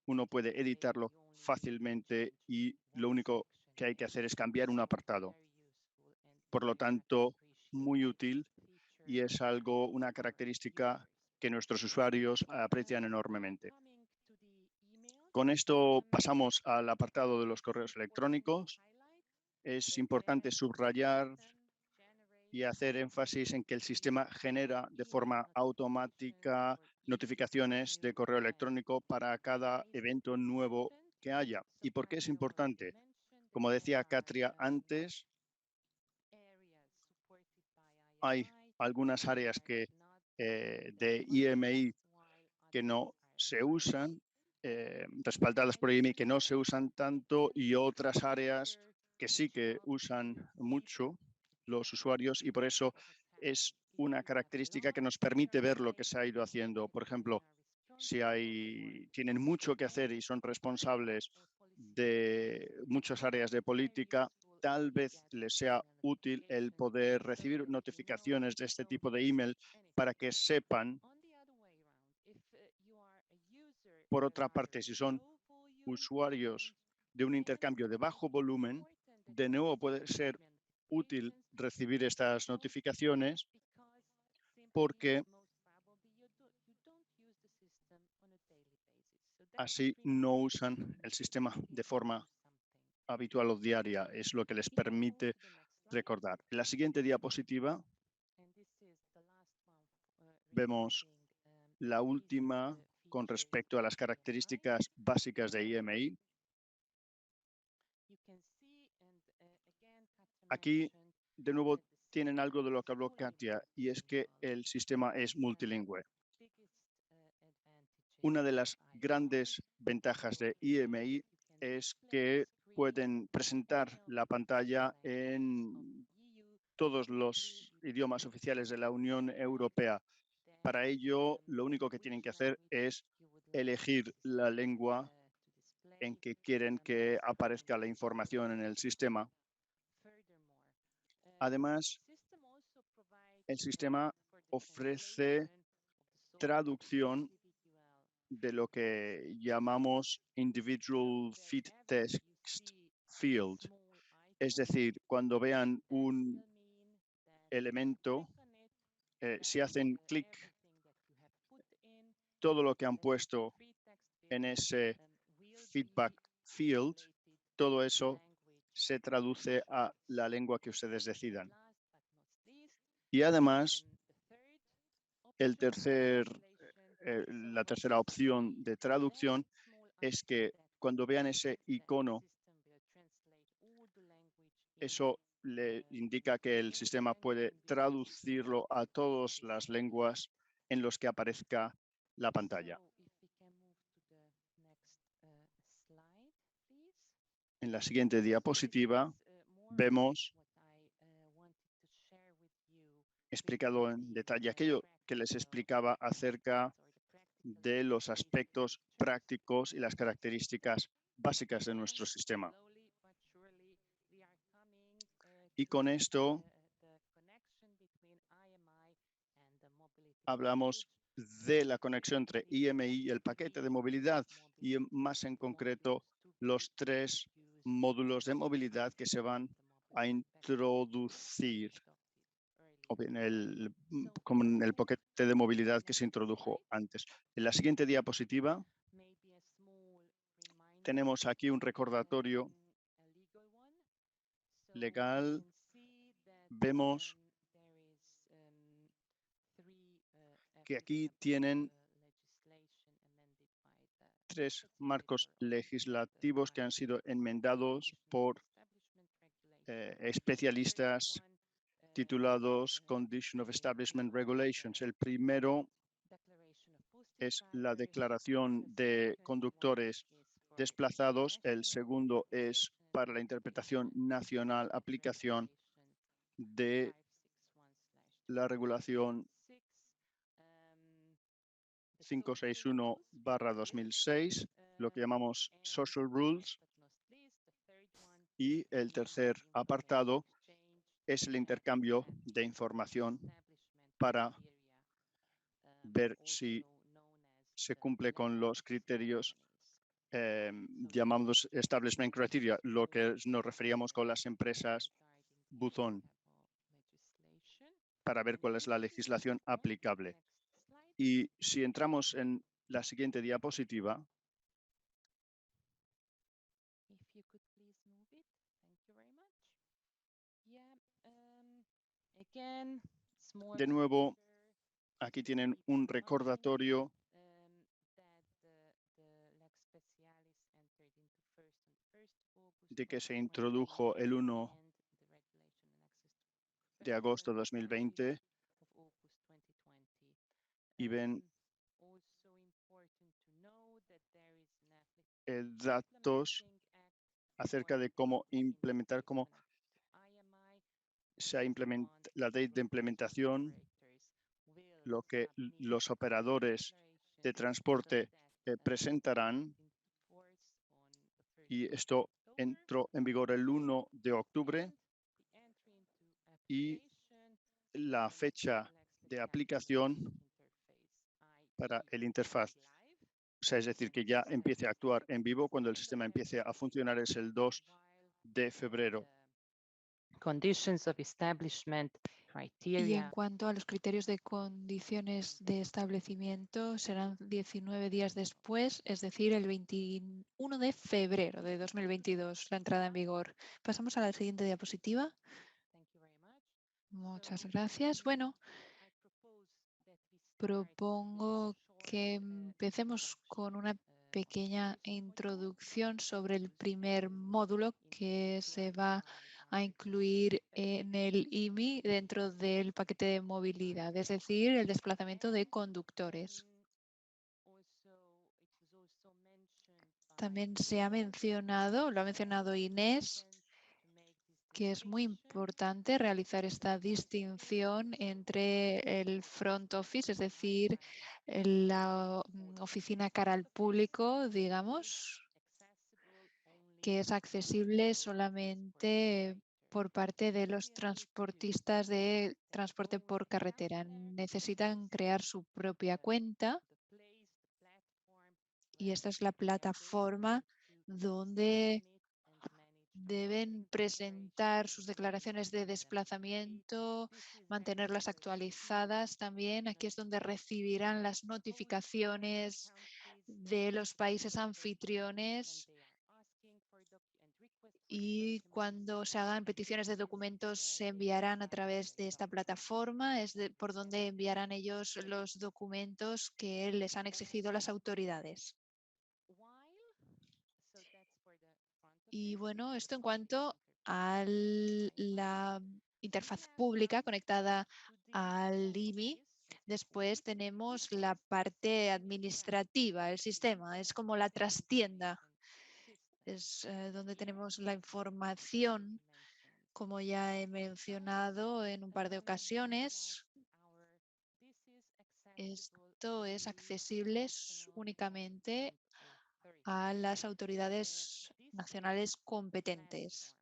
[SPEAKER 2] uno puede editarlo fácilmente y lo único que hay que hacer es cambiar un apartado. Por lo tanto, muy útil y es una característica que nuestros usuarios aprecian enormemente. Con esto pasamos al apartado de los correos electrónicos. Es importante subrayar y hacer énfasis en que el sistema genera de forma automática notificaciones de correo electrónico para cada evento nuevo que haya. ¿Y por qué es importante? Como decía Katria antes, hay algunas áreas de IMI que no se usan, respaldadas por IMI, que no se usan tanto, y otras áreas que sí que usan mucho los usuarios, y por eso es una característica que nos permite ver lo que se ha ido haciendo. Por ejemplo, si tienen mucho que hacer y son responsables de muchas áreas de política, tal vez les sea útil el poder recibir notificaciones de este tipo de email para que sepan. Por otra parte, si son usuarios de un intercambio de bajo volumen, de nuevo puede ser útil recibir estas notificaciones porque así no usan el sistema de forma habitual o diaria. Es lo que les permite recordar. En la siguiente diapositiva vemos la última con respecto a las características básicas de IMI. Aquí, de nuevo, tienen algo de lo que habló Katja, y es que el sistema es multilingüe. Una de las grandes ventajas de IMI es que pueden presentar la pantalla en todos los idiomas oficiales de la Unión Europea. Para ello, lo único que tienen que hacer es elegir la lengua en que quieren que aparezca la información en el sistema. Además, el sistema ofrece traducción de lo que llamamos Individual Fit Text Field. Es decir, cuando vean un elemento, si hacen clic, todo lo que han puesto en ese feedback field, todo eso se traduce a la lengua que ustedes decidan. Y además, la tercera opción de traducción es que cuando vean ese icono Eso le indica que el sistema puede traducirlo a todas las lenguas en los que aparezca la pantalla. En la siguiente diapositiva vemos explicado en detalle aquello que les explicaba acerca de los aspectos prácticos y las características básicas de nuestro sistema. Y con esto hablamos de la conexión entre IMI y el paquete de movilidad y más en concreto los 3 módulos de movilidad que se van a introducir, o bien como en el paquete de movilidad que se introdujo antes. En la siguiente diapositiva tenemos aquí un recordatorio legal. Vemos que aquí tienen 3 marcos legislativos que han sido enmendados por especialistas titulados Condition of Establishment Regulations. El primero es la declaración de conductores desplazados. El segundo es para la interpretación nacional, aplicación de la regulación 561/2006, lo que llamamos Social Rules. Y el tercer apartado es el intercambio de información para ver si se cumple con los criterios llamados Establishment Criteria, lo que nos referíamos con las empresas buzón, para ver cuál es la legislación aplicable. Y si entramos en la siguiente diapositiva, de nuevo, aquí tienen un recordatorio de que se introdujo el 1 de agosto de 2020 y ven datos acerca de cómo implementar, cómo se implementa la ley de implementación, lo que los operadores de transporte presentarán, y esto entró en vigor el 1 de octubre y la fecha de aplicación para el interfaz, o sea, es decir, que ya empiece a actuar en vivo cuando el sistema empiece a funcionar, es el 2 de febrero.
[SPEAKER 3] Conditions of establishment
[SPEAKER 1] Y
[SPEAKER 3] criteria.
[SPEAKER 1] en cuanto a los criterios de condiciones de establecimiento, serán 19 días después, es decir, el 21 de febrero de 2022, la entrada en vigor. Pasamos a la siguiente diapositiva. Muchas gracias. Bueno, propongo que empecemos con una pequeña introducción sobre el primer módulo que se va a incluir en el IMI dentro del paquete de movilidad, es decir, el desplazamiento de conductores. También se ha mencionado, lo ha mencionado Inés, que es muy importante realizar esta distinción entre el front office, es decir, la oficina cara al público, digamos, que es accesible solamente por parte de los transportistas de transporte por carretera. Necesitan crear su propia cuenta y esta es la plataforma donde deben presentar sus declaraciones de desplazamiento, mantenerlas actualizadas también. Aquí es donde recibirán las notificaciones de los países anfitriones y cuando se hagan peticiones de documentos se enviarán a través de esta plataforma, por donde enviarán ellos los documentos que les han exigido las autoridades. Y bueno, esto en cuanto a la interfaz pública conectada al IMI. Después tenemos la parte administrativa, el sistema, es como la trastienda. Es donde tenemos la información, como ya he mencionado en un par de ocasiones. Esto es accesible únicamente a las autoridades nacionales competentes.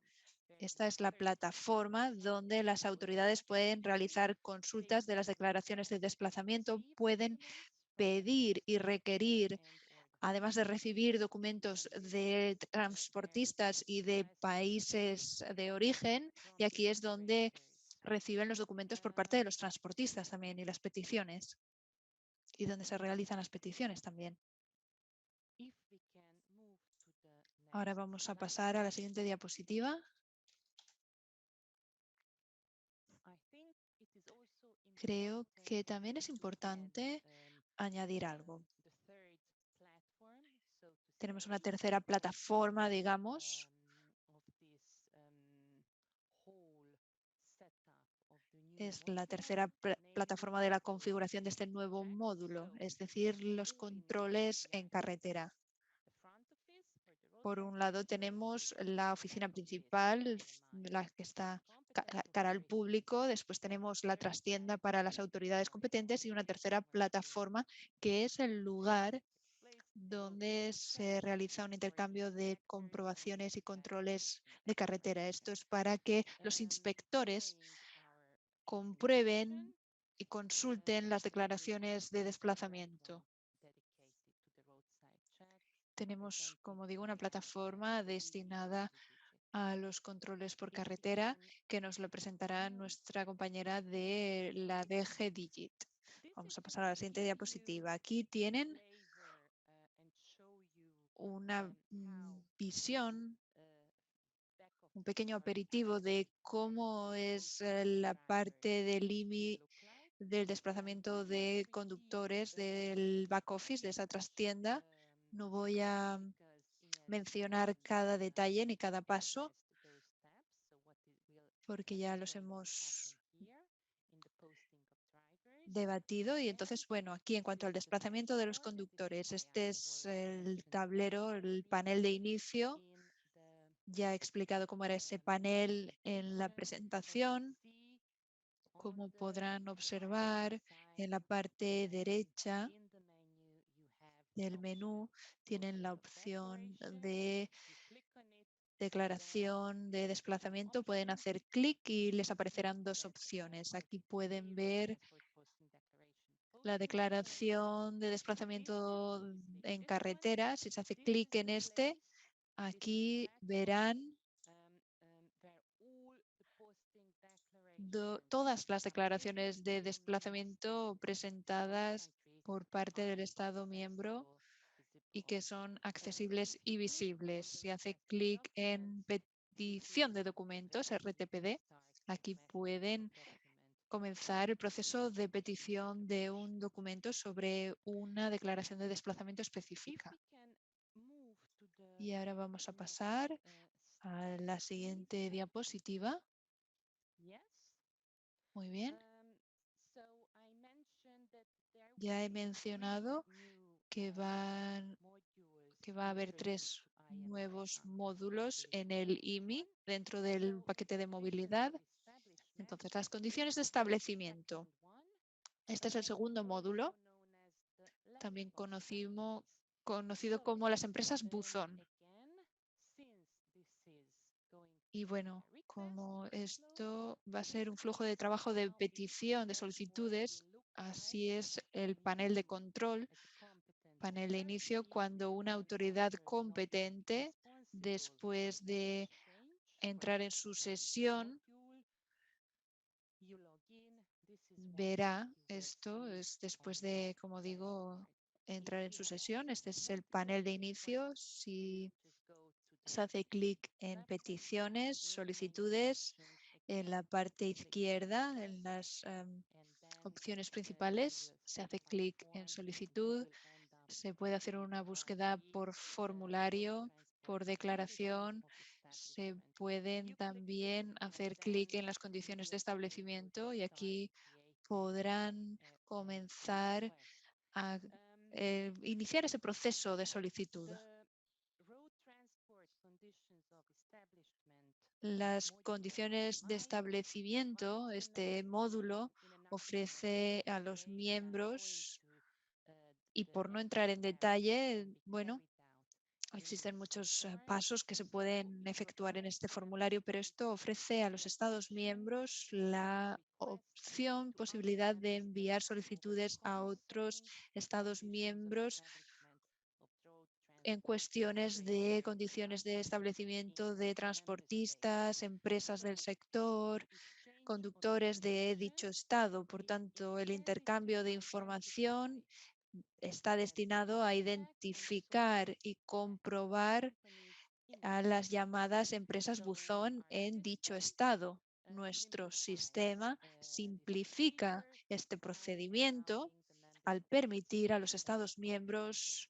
[SPEAKER 1] Esta es la plataforma donde las autoridades pueden realizar consultas de las declaraciones de desplazamiento, pueden pedir y requerir, además de recibir documentos de transportistas y de países de origen, y aquí es donde reciben los documentos por parte de los transportistas también y las peticiones, y donde se realizan las peticiones también. Ahora vamos a pasar a la siguiente diapositiva. Creo que también es importante añadir algo. Tenemos una tercera plataforma, digamos, es la tercera plataforma de la configuración de este nuevo módulo, es decir, los controles en carretera. Por un lado tenemos la oficina principal, la que está cara al público, después tenemos la trastienda para las autoridades competentes y una tercera plataforma que es el lugar donde se realiza un intercambio de comprobaciones y controles de carretera. Esto es para que los inspectores comprueben y consulten las declaraciones de desplazamiento. Tenemos, como digo, una plataforma destinada a los controles por carretera que nos lo presentará nuestra compañera de la DG Digit. Vamos a pasar a la siguiente diapositiva. Aquí tienen una visión, un pequeño aperitivo de cómo es la parte del IMI del desplazamiento de conductores del back office, de esa trastienda. No voy a mencionar cada detalle ni cada paso, porque ya los hemos debatido. Y entonces, bueno, aquí en cuanto al desplazamiento de los conductores, este es el tablero, el panel de inicio. Ya he explicado cómo era ese panel en la presentación. Como podrán observar, en la parte derecha del menú tienen la opción de declaración de desplazamiento. Pueden hacer clic y les aparecerán dos opciones. Aquí pueden ver la declaración de desplazamiento en carretera. Si se hace clic en este, aquí verán todas las declaraciones de desplazamiento presentadas por parte del Estado miembro y que son accesibles y visibles. Si hace clic en petición de documentos, RTPD, aquí pueden comenzar el proceso de petición de un documento sobre una declaración de desplazamiento específica. Y ahora vamos a pasar a la siguiente diapositiva. Muy bien. Ya he mencionado que va a haber 3 nuevos módulos en el IMI dentro del paquete de movilidad. Entonces, las condiciones de establecimiento. Este es el segundo módulo, también conocido como las empresas buzón. Y bueno, como esto va a ser un flujo de trabajo de petición de solicitudes, así es el panel de control, panel de inicio, cuando una autoridad competente, después de entrar en su sesión, verá esto, es después de, como digo, entrar en su sesión. Este es el panel de inicio. Si se hace clic en peticiones, solicitudes, en la parte izquierda, en las opciones principales, se hace clic en solicitud. Se puede hacer una búsqueda por formulario, por declaración, se pueden también hacer clic en las condiciones de establecimiento y aquí podrán comenzar a iniciar ese proceso de solicitud. Las condiciones de establecimiento, este módulo ofrece a los miembros, y por no entrar en detalle, bueno, existen muchos pasos que se pueden efectuar en este formulario, pero esto ofrece a los Estados miembros la opción, posibilidad de enviar solicitudes a otros Estados miembros en cuestiones de condiciones de establecimiento de transportistas, empresas del sector, conductores de dicho estado. Por tanto, el intercambio de información está destinado a identificar y comprobar a las llamadas empresas buzón en dicho estado. Nuestro sistema simplifica este procedimiento al permitir a los Estados miembros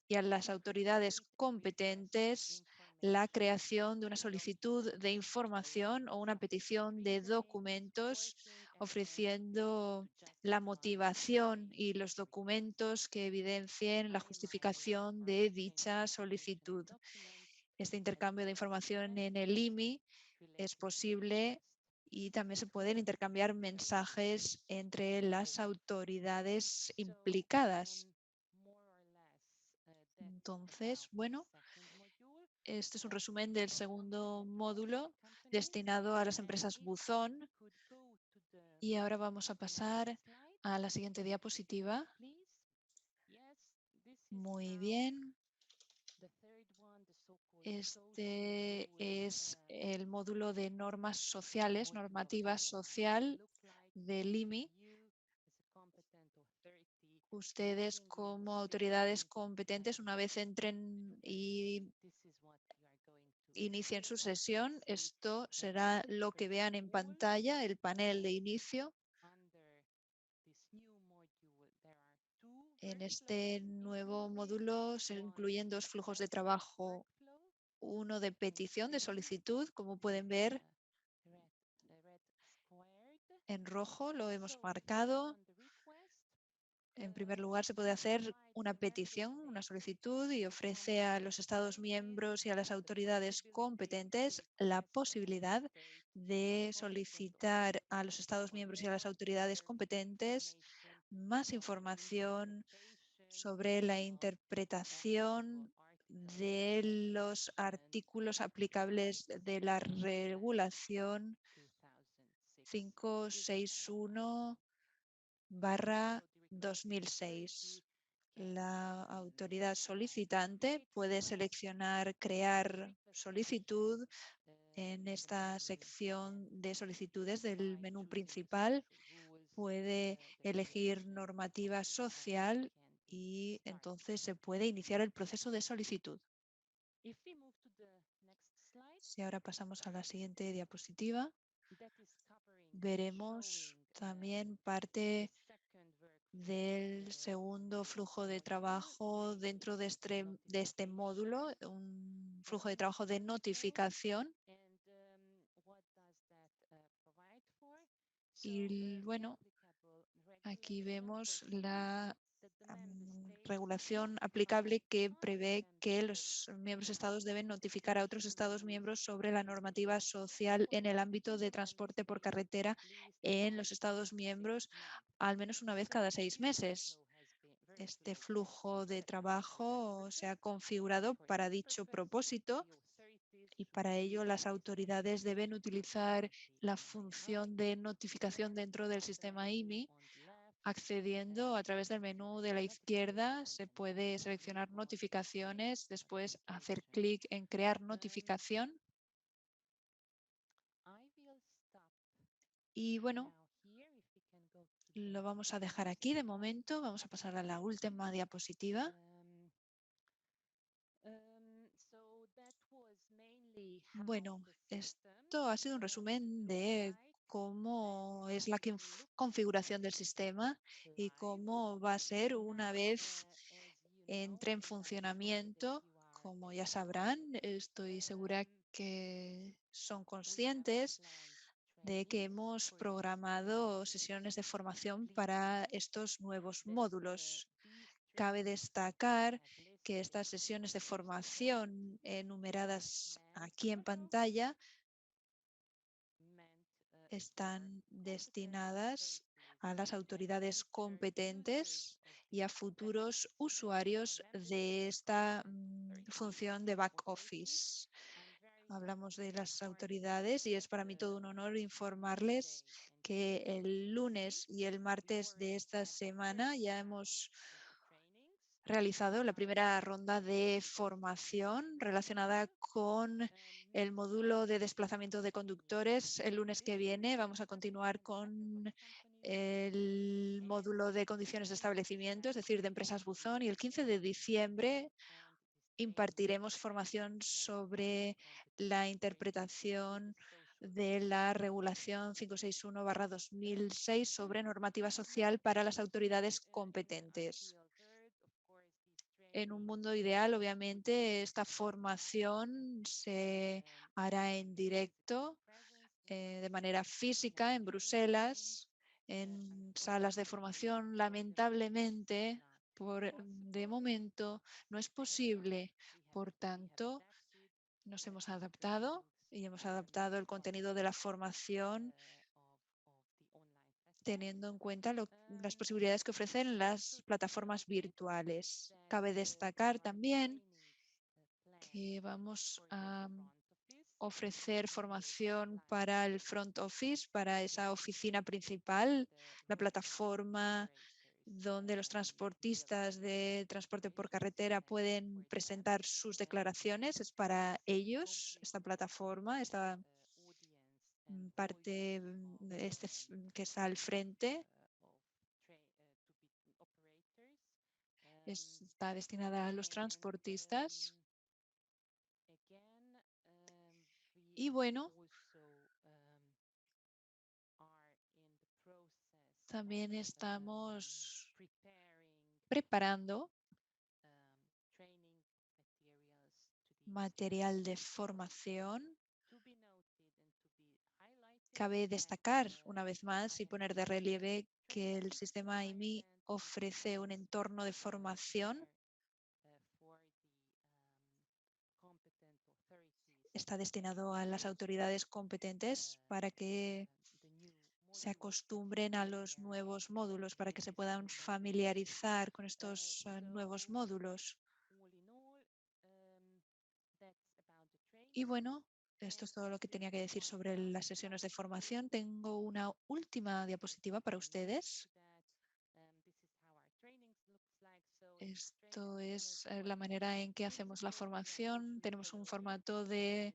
[SPEAKER 1] y a las autoridades competentes la creación de una solicitud de información o una petición de documentos, ofreciendo la motivación y los documentos que evidencien la justificación de dicha solicitud. Este intercambio de información en el IMI es posible y también se pueden intercambiar mensajes entre las autoridades implicadas. Entonces, bueno, este es un resumen del segundo módulo destinado a las empresas buzón. Y ahora vamos a pasar a la siguiente diapositiva. Muy bien. Este es el módulo de normas sociales, normativa social del IMI. Ustedes como autoridades competentes, una vez entren y inicien su sesión, esto será lo que vean en pantalla, el panel de inicio. En este nuevo módulo se incluyen dos flujos de trabajo, uno de petición de solicitud, como pueden ver en rojo, lo hemos marcado. En primer lugar, se puede hacer una petición, una solicitud, y ofrece a los Estados miembros y a las autoridades competentes la posibilidad de solicitar a los Estados miembros y a las autoridades competentes más información sobre la interpretación de los artículos aplicables de la regulación 561/2006. La autoridad solicitante puede seleccionar crear solicitud en esta sección de solicitudes del menú principal. Puede elegir normativa social y entonces se puede iniciar el proceso de solicitud. Si ahora pasamos a la siguiente diapositiva, veremos también parte del segundo flujo de trabajo dentro de este módulo, un flujo de trabajo de notificación. Y bueno, aquí vemos la regulación aplicable que prevé que los miembros estados deben notificar a otros estados miembros sobre la normativa social en el ámbito de transporte por carretera en los estados miembros al menos una vez cada 6 meses. Este flujo de trabajo se ha configurado para dicho propósito y para ello las autoridades deben utilizar la función de notificación dentro del sistema IMI. Accediendo a través del menú de la izquierda se puede seleccionar notificaciones, después hacer clic en crear notificación. Y bueno, lo vamos a dejar aquí de momento. Vamos a pasar a la última diapositiva. Bueno, esto ha sido un resumen de cómo es la configuración del sistema y cómo va a ser una vez entre en funcionamiento. Como ya sabrán, estoy segura que son conscientes de que hemos programado sesiones de formación para estos nuevos módulos. Cabe destacar que estas sesiones de formación enumeradas aquí en pantalla están destinadas a las autoridades competentes y a futuros usuarios de esta función de back office. Hablamos de las autoridades y es para mí todo un honor informarles que el lunes y el martes de esta semana ya hemos realizado la primera ronda de formación relacionada con el módulo de desplazamiento de conductores. El lunes que viene vamos a continuar con el módulo de condiciones de establecimiento, es decir, de empresas buzón, y el 15 de diciembre impartiremos formación sobre la interpretación de la regulación 561/2006 sobre normativa social para las autoridades competentes. En un mundo ideal, obviamente, esta formación se hará en directo, de manera física, en Bruselas, en salas de formación. Lamentablemente, de momento, no es posible. Por tanto, nos hemos adaptado y hemos adaptado el contenido de la formación teniendo en cuenta las posibilidades que ofrecen las plataformas virtuales. Cabe destacar también que vamos a ofrecer formación para el front office, para esa oficina principal, la plataforma donde los transportistas de transporte por carretera pueden presentar sus declaraciones. Es para ellos esta plataforma, esta parte que está al frente. Está destinada a los transportistas. Y bueno, también estamos preparando material de formación. Cabe destacar una vez más y poner de relieve que el sistema IMI ofrece un entorno de formación. Está destinado a las autoridades competentes para que se acostumbren a los nuevos módulos, para que se puedan familiarizar con estos nuevos módulos. Y bueno, esto es todo lo que tenía que decir sobre las sesiones de formación. Tengo una última diapositiva para ustedes. Esto es la manera en que hacemos la formación. Tenemos un formato de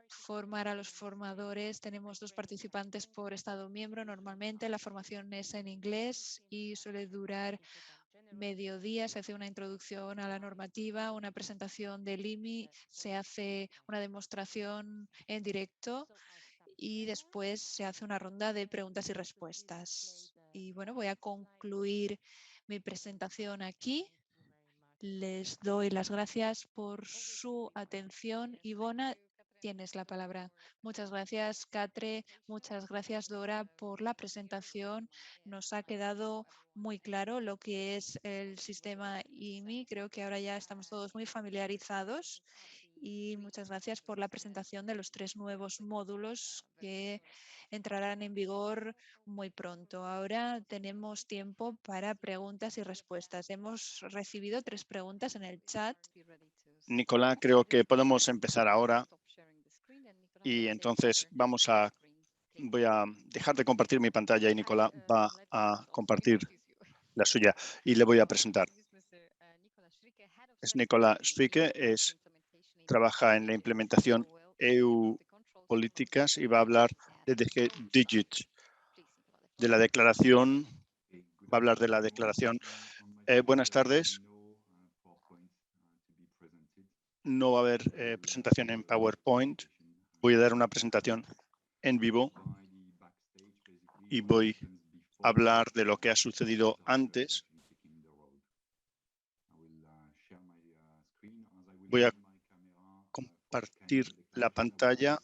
[SPEAKER 1] formar a los formadores. Tenemos 2 participantes por estado miembro. Normalmente la formación es en inglés y suele durar medio día. Se hace una introducción a la normativa, una presentación del IMI, se hace una demostración en directo y después se hace una ronda de preguntas y respuestas. Y bueno, voy a concluir mi presentación aquí. Les doy las gracias por su atención. Ivona, tienes la palabra. Muchas gracias, Catre. Muchas gracias, Dora, por la presentación. Nos ha quedado muy claro lo que es el sistema IMI. Creo que ahora ya estamos todos muy familiarizados. Y muchas gracias por la presentación de los 3 nuevos módulos que entrarán en vigor muy pronto. Ahora tenemos tiempo para preguntas y respuestas. Hemos recibido 3 preguntas en el chat.
[SPEAKER 2] Nicolás, creo que podemos empezar ahora y entonces voy a dejar de compartir mi pantalla y Nicolás va a compartir la suya y le voy a presentar. Es Nicolás Strike, trabaja en la implementación EU políticas y va a hablar de DG Digit, de la declaración. Va a hablar de la declaración. Buenas tardes. No va a haber presentación en PowerPoint. Voy a dar una presentación en vivo y voy a hablar de lo que ha sucedido antes. Voy a compartir la pantalla.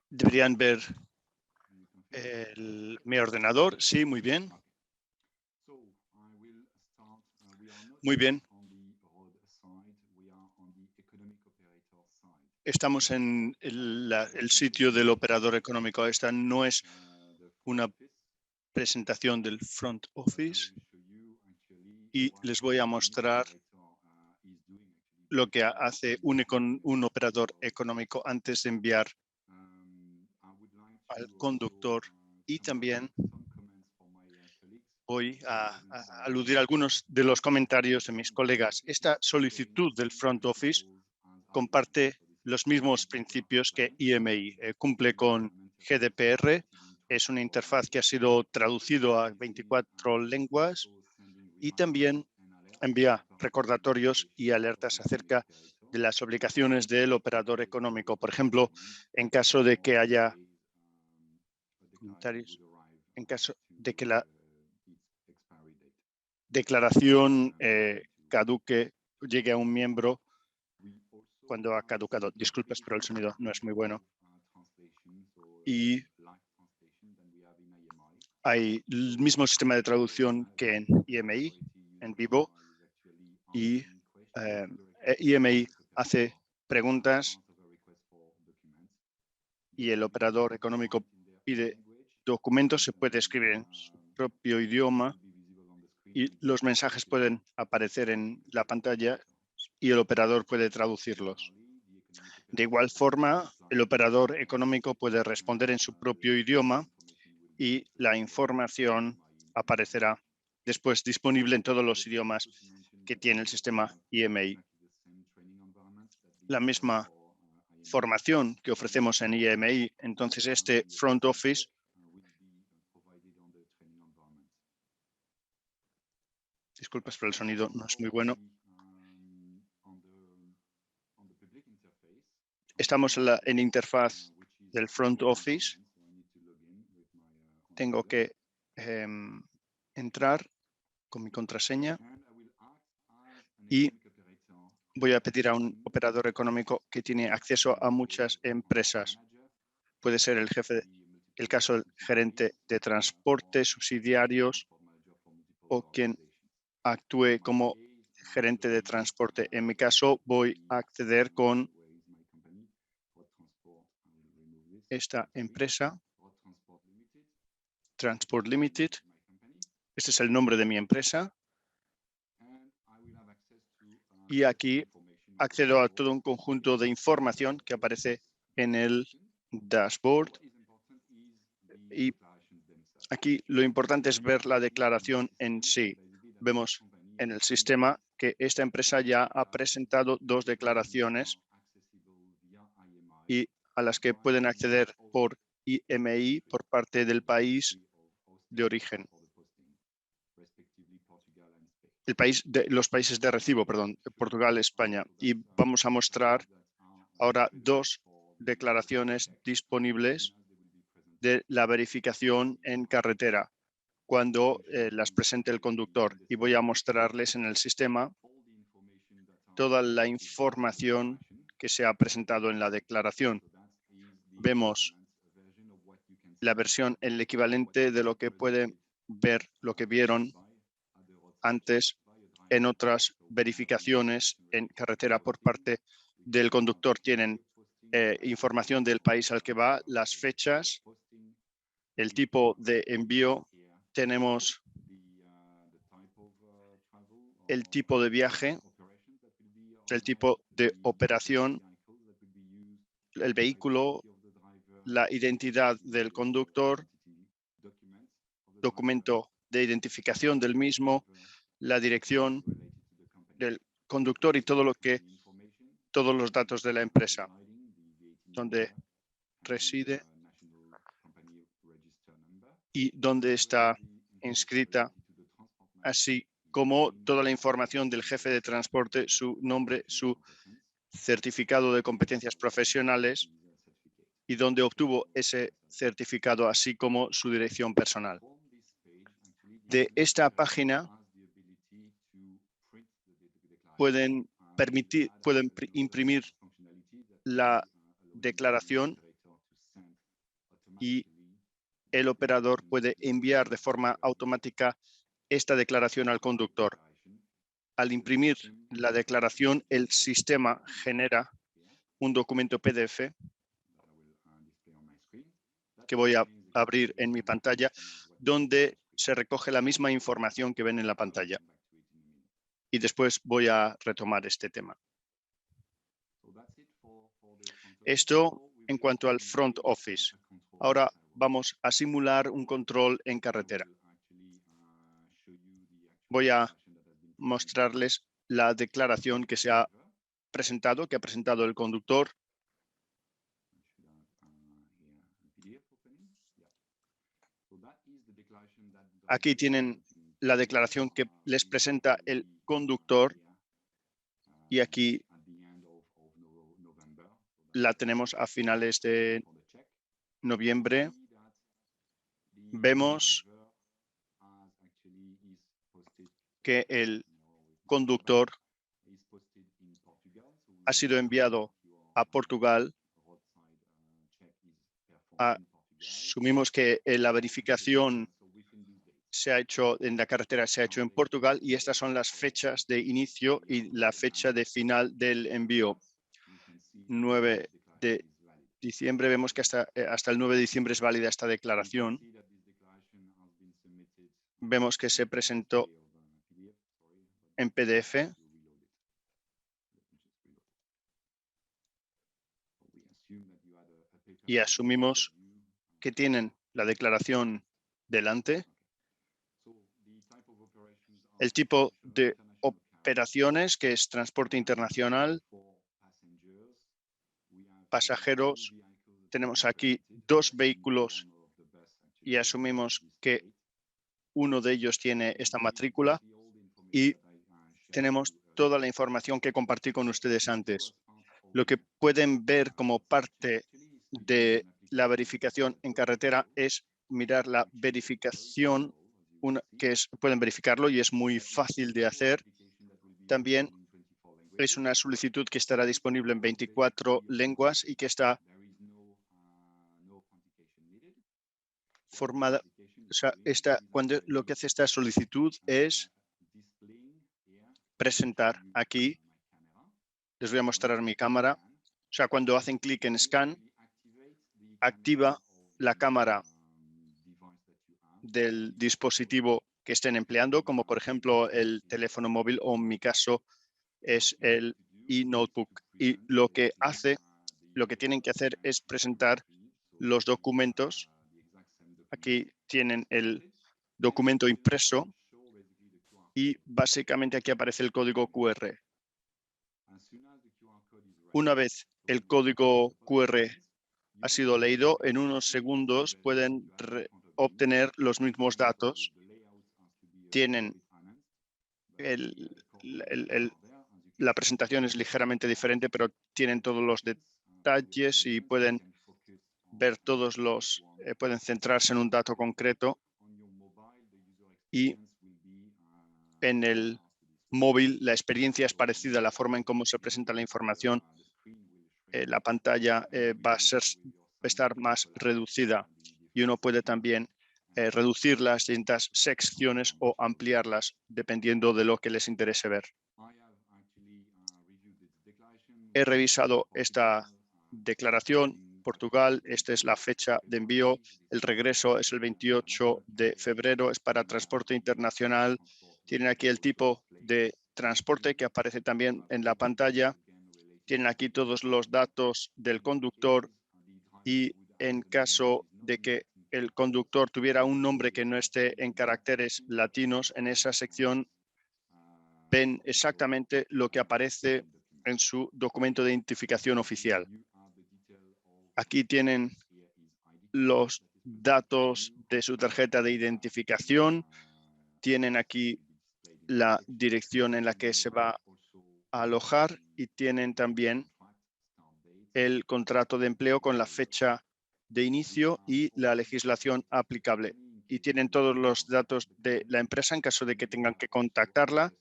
[SPEAKER 2] Deberían ver mi ordenador. Sí, muy bien. Muy bien. Estamos en el sitio del operador económico. Esta no es una presentación del front office y les voy a mostrar lo que hace un operador económico antes de enviar al conductor, y también voy a aludir a algunos de los comentarios de mis colegas. Esta solicitud del front office comparte los mismos principios que IMI. Cumple con GDPR. Es una interfaz que ha sido traducido a 24 lenguas y también envía recordatorios y alertas acerca de las obligaciones del operador económico. Por ejemplo, en caso de que haya comentarios, en caso de que la declaración caduque, llegue a un miembro cuando ha caducado. Disculpas, pero el sonido no es muy bueno. Y hay el mismo sistema de traducción que en IMI, en vivo, y IMI hace preguntas y el operador económico pide documentos. Se puede escribir en su propio idioma y los mensajes pueden aparecer en la pantalla y el operador puede traducirlos. De igual forma, el operador económico puede responder en su propio idioma y la información aparecerá después disponible en todos los idiomas que tiene el sistema IMI. La misma formación que ofrecemos en IMI, entonces este front office disculpas, pero el sonido no es muy bueno. Estamos en interfaz del front office. Tengo que entrar con mi contraseña y voy a pedir a un operador económico que tiene acceso a muchas empresas. Puede ser el jefe, el caso del gerente de transporte, subsidiarios o quien actúe como gerente de transporte. En mi caso, voy a acceder con esta empresa, Transport Limited. Este es el nombre de mi empresa. Y aquí accedo a todo un conjunto de información que aparece en el dashboard. Y aquí lo importante es ver la declaración en sí. Vemos en el sistema que esta empresa ya ha presentado 2 declaraciones y a las que pueden acceder por IMI por parte del país de origen. Los países de recibo, perdón, Portugal, España. Y vamos a mostrar ahora 2 declaraciones disponibles de la verificación en carretera cuando las presente el conductor. Y voy a mostrarles en el sistema toda la información que se ha presentado en la declaración. Vemos la versión, el equivalente de lo que pueden ver, lo que vieron antes en otras verificaciones en carretera por parte del conductor. Tienen información del país al que va, las fechas, el tipo de envío. Tenemos el tipo de viaje, el tipo de operación, el vehículo, la identidad del conductor, documento de identificación del mismo, la dirección del conductor y todos los datos de la empresa, donde reside y dónde está inscrita, así como toda la información del jefe de transporte, su nombre, su certificado de competencias profesionales y dónde obtuvo ese certificado, así como su dirección personal. De esta página pueden imprimir la declaración y el operador puede enviar de forma automática esta declaración al conductor. Al imprimir la declaración, el sistema genera un documento PDF que voy a abrir en mi pantalla, donde se recoge la misma información que ven en la pantalla. Y después voy a retomar este tema. Esto en cuanto al front office. Ahora vamos a simular un control en carretera. Voy a mostrarles la declaración que se ha presentado, que ha presentado el conductor. Aquí tienen la declaración que les presenta el conductor y aquí la tenemos a finales de noviembre. Vemos que el conductor ha sido enviado a Portugal. Asumimos que la verificación se ha hecho en la carretera, se ha hecho en Portugal, y estas son las fechas de inicio y la fecha de final del envío. 9 de diciembre, vemos que hasta el 9 de diciembre es válida esta declaración. Vemos que se presentó en PDF. Y asumimos que tienen la declaración delante. El tipo de operaciones, que es transporte internacional, pasajeros. Tenemos aquí 2 vehículos y asumimos que uno de ellos tiene esta matrícula, y tenemos toda la información que compartí con ustedes antes. Lo que pueden ver como parte de la verificación en carretera es mirar la verificación, pueden verificarlo y es muy fácil de hacer. También es una solicitud que estará disponible en 24 lenguas y que está formada. O sea, cuando lo que hace esta solicitud es presentar aquí. Les voy a mostrar mi cámara. O sea, cuando hacen clic en Scan, activa la cámara del dispositivo que estén empleando, como por ejemplo el teléfono móvil, o en mi caso es el e-notebook. Y lo que tienen que hacer es presentar los documentos. Aquí tienen el documento impreso y básicamente aquí aparece el código QR. Una vez el código QR ha sido leído, en unos segundos pueden obtener los mismos datos. Tienen la presentación es ligeramente diferente, pero tienen todos los detalles y pueden ver pueden centrarse en un dato concreto. Y en el móvil la experiencia es parecida a la forma en cómo se presenta la información. La pantalla va a estar más reducida y uno puede también reducir las distintas secciones o ampliarlas dependiendo de lo que les interese ver. He revisado esta declaración. Portugal, esta es la fecha de envío. El regreso es el 28 de febrero, es para transporte internacional. Tienen aquí el tipo de transporte que aparece también en la pantalla. Tienen aquí todos los datos del conductor y en caso de que el conductor tuviera un nombre que no esté en caracteres latinos, en esa sección ven exactamente lo que aparece en su documento de identificación oficial. Aquí tienen los datos de su tarjeta de identificación. Tienen aquí la dirección en la que se va a alojar y tienen también el contrato de empleo con la fecha de inicio y la legislación aplicable. Y tienen todos los datos de la empresa en caso de que tengan que contactarla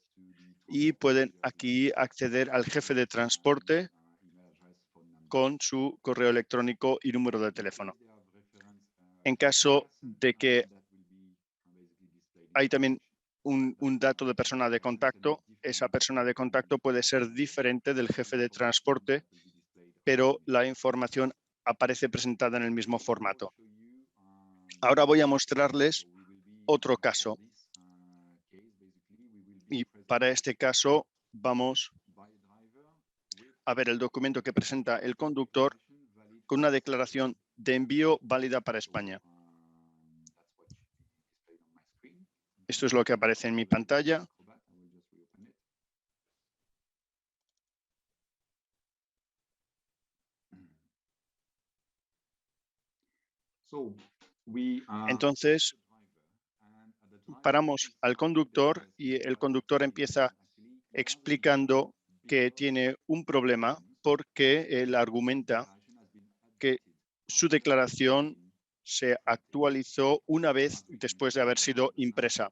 [SPEAKER 2] y pueden aquí acceder al jefe de transporte con su correo electrónico y número de teléfono. En caso de que hay también un dato de persona de contacto, esa persona de contacto puede ser diferente del jefe de transporte, pero la información aparece presentada en el mismo formato. Ahora voy a mostrarles otro caso. Y para este caso vamos a ver el documento que presenta el conductor con una declaración de envío válida para España. Esto es lo que aparece en mi pantalla. Entonces, paramos al conductor y el conductor empieza explicando que tiene un problema porque él argumenta que su declaración se actualizó una vez después de haber sido impresa.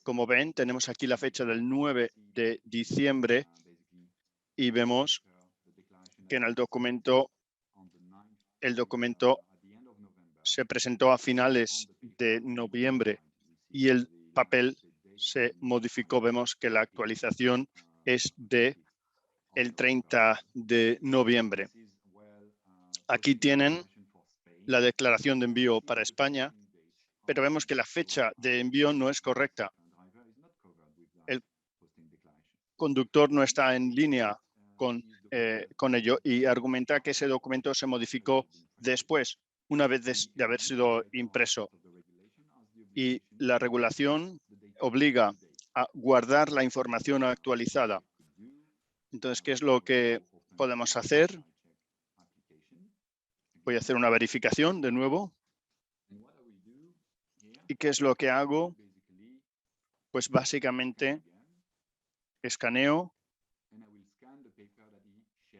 [SPEAKER 2] Como ven, tenemos aquí la fecha del 9 de diciembre y vemos que en el documento se presentó a finales de noviembre y el papel se modificó. Vemos que la actualización es de el 30 de noviembre. Aquí tienen la declaración de envío para España, pero vemos que la fecha de envío no es correcta. El conductor no está en línea con ello y argumenta que ese documento se modificó después, una vez de haber sido impreso. Y la regulación obliga a guardar la información actualizada. Entonces, ¿qué es lo que podemos hacer? Voy a hacer una verificación de nuevo. ¿Y qué es lo que hago? Pues básicamente escaneo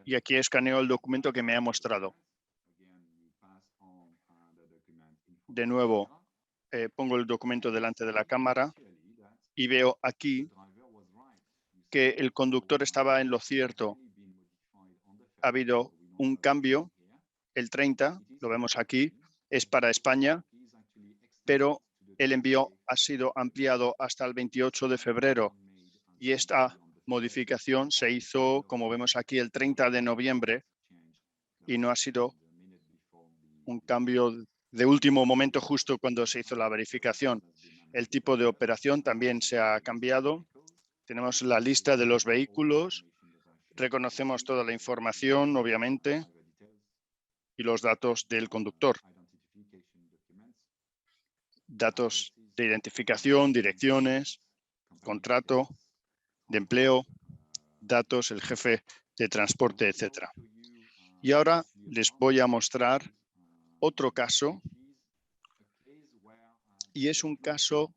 [SPEAKER 2] y aquí escaneo el documento que me ha mostrado. De nuevo, pongo el documento delante de la cámara y veo aquí que el conductor estaba en lo cierto. Ha habido un cambio, el 30, lo vemos aquí, es para España, pero el envío ha sido ampliado hasta el 28 de febrero y esta modificación se hizo, como vemos aquí, el 30 de noviembre y no ha sido un cambio de último momento justo cuando se hizo la verificación. El tipo de operación también se ha cambiado. Tenemos la lista de los vehículos, reconocemos toda la información, obviamente, y los datos del conductor. Datos de identificación, direcciones, contrato de empleo, datos, el jefe de transporte, etc. Y ahora les voy a mostrar otro caso, y es un caso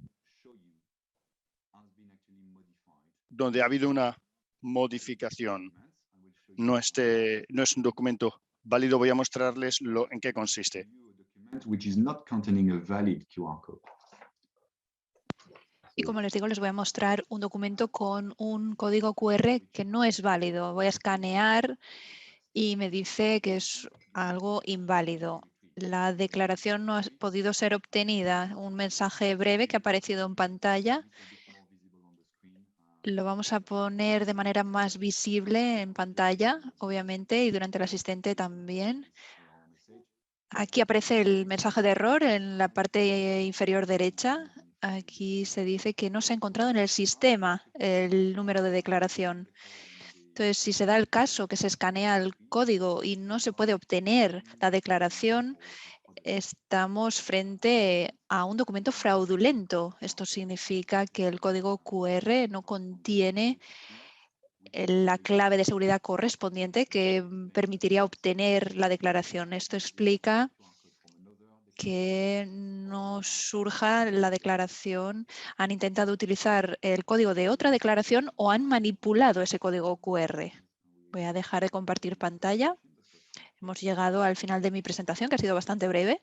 [SPEAKER 2] donde ha habido una modificación. No es un documento válido. Voy a mostrarles en qué consiste.
[SPEAKER 1] Y como les digo, les voy a mostrar un documento con un código QR que no es válido. Voy a escanear y me dice que es algo inválido. La declaración no ha podido ser obtenida. Un mensaje breve que ha aparecido en pantalla. Lo vamos a poner de manera más visible en pantalla, obviamente, y durante el asistente también. Aquí aparece el mensaje de error en la parte inferior derecha. Aquí se dice que no se ha encontrado en el sistema el número de declaración. Entonces, si se da el caso que se escanea el código y no se puede obtener la declaración, estamos frente a un documento fraudulento. Esto significa que el código QR no contiene la clave de seguridad correspondiente que permitiría obtener la declaración. Esto explica que no surja la declaración, han intentado utilizar el código de otra declaración o han manipulado ese código QR. Voy a dejar de compartir pantalla. Hemos llegado al final de mi presentación, que ha sido bastante breve.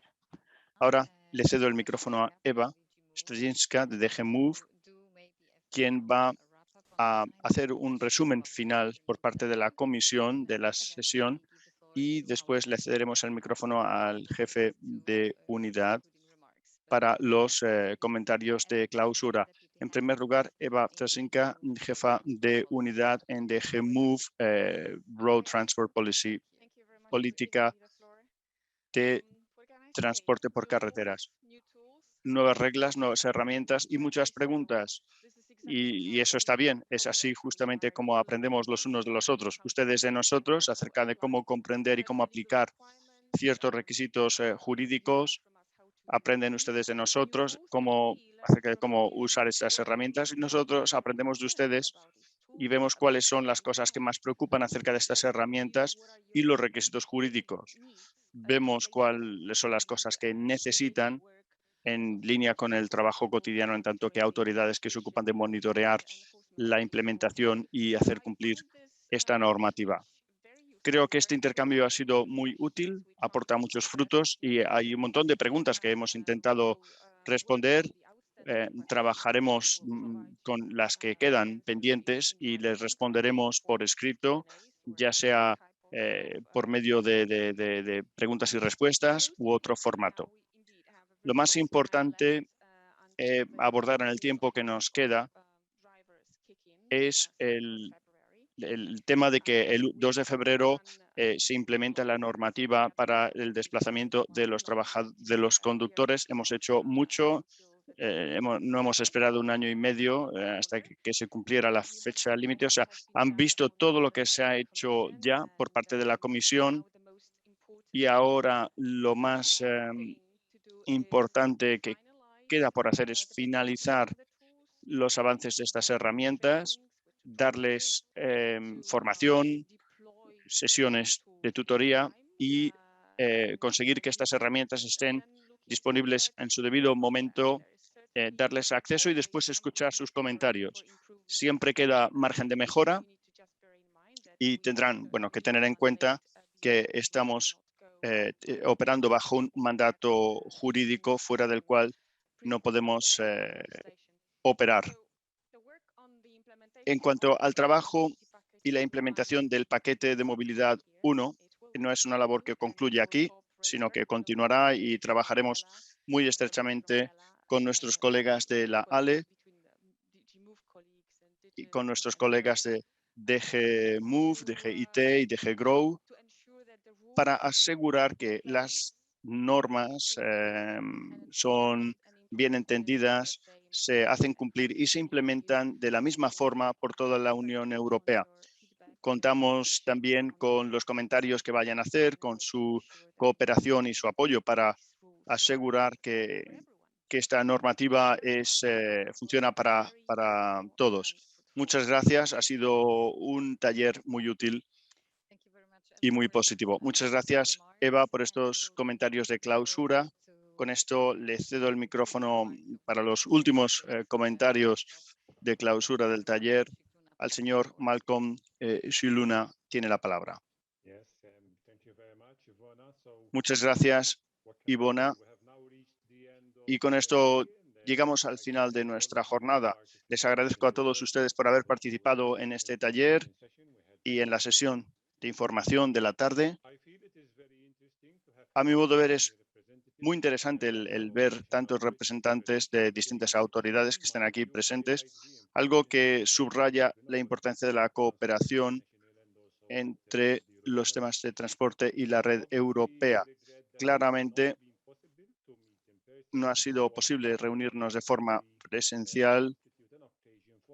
[SPEAKER 2] Ahora le cedo el micrófono a Eva Strzynska de DG Move, quien va a hacer un resumen final por parte de la comisión de la sesión y después le cederemos el micrófono al jefe de unidad para los comentarios de clausura. En primer lugar, Eva Strzynska, jefa de unidad en DG Move, Road Transport Policy, política de transporte por carreteras. Nuevas reglas, nuevas herramientas y muchas preguntas. Y eso está bien, es así justamente como aprendemos los unos de los otros. Ustedes de nosotros acerca de cómo comprender y cómo aplicar ciertos requisitos jurídicos. Aprenden ustedes de nosotros acerca de cómo usar estas herramientas y nosotros aprendemos de ustedes y vemos cuáles son las cosas que más preocupan acerca de estas herramientas y los requisitos jurídicos. Vemos cuáles son las cosas que necesitan en línea con el trabajo cotidiano, en tanto que autoridades que se ocupan de monitorear la implementación y hacer cumplir esta normativa. Creo que este intercambio ha sido muy útil, aporta muchos frutos y hay un montón de preguntas que hemos intentado responder. Trabajaremos con las que quedan pendientes y les responderemos por escrito, ya sea por medio de preguntas y respuestas u otro formato. Lo más importante abordar en el tiempo que nos queda es el tema de que el 2 de febrero se implementa la normativa para el desplazamiento de los conductores. Hemos hecho mucho, no hemos esperado un año y medio hasta que se cumpliera la fecha límite. O sea, han visto todo lo que se ha hecho ya por parte de la Comisión y ahora lo más importante que queda por hacer es finalizar los avances de estas herramientas, darles formación, sesiones de tutoría y conseguir que estas herramientas estén disponibles en su debido momento, darles acceso y después escuchar sus comentarios. Siempre queda margen de mejora y tendrán que tener en cuenta que estamos operando bajo un mandato jurídico fuera del cual no podemos operar. En cuanto al trabajo y la implementación del paquete de movilidad 1, no es una labor que concluye aquí, sino que continuará y trabajaremos muy estrechamente con nuestros colegas de la ALE y con nuestros colegas de DG Move, DG IT y DG Grow para asegurar que las normas son bien entendidas, se hacen cumplir y se implementan de la misma forma por toda la Unión Europea. Contamos también con los comentarios que vayan a hacer, con su cooperación y su apoyo para asegurar que esta normativa funciona para todos. Muchas gracias. Ha sido un taller muy útil y muy positivo. Muchas gracias, Eva, por estos comentarios de clausura. Con esto le cedo el micrófono para los últimos comentarios de clausura del taller al señor Malcolm Shiluna. Tiene la palabra. Muchas gracias, Ivona. Y con esto llegamos al final de nuestra jornada. Les agradezco a todos ustedes por haber participado en este taller y en la sesión de información de la tarde. A mi modo de ver, es muy interesante el ver tantos representantes de distintas autoridades que están aquí presentes, algo que subraya la importancia de la cooperación entre los temas de transporte y la red europea. Claramente, no ha sido posible reunirnos de forma presencial,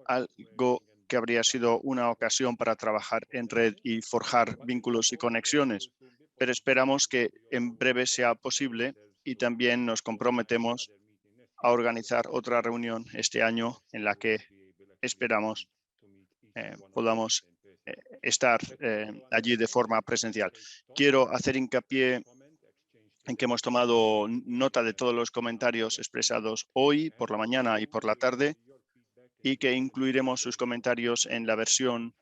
[SPEAKER 2] algo que habría sido una ocasión para trabajar en red y forjar vínculos y conexiones. Pero esperamos que en breve sea posible y también nos comprometemos a organizar otra reunión este año en la que esperamos podamos estar allí de forma presencial. Quiero hacer hincapié en que hemos tomado nota de todos los comentarios expresados hoy por la mañana y por la tarde y que incluiremos sus comentarios en la versión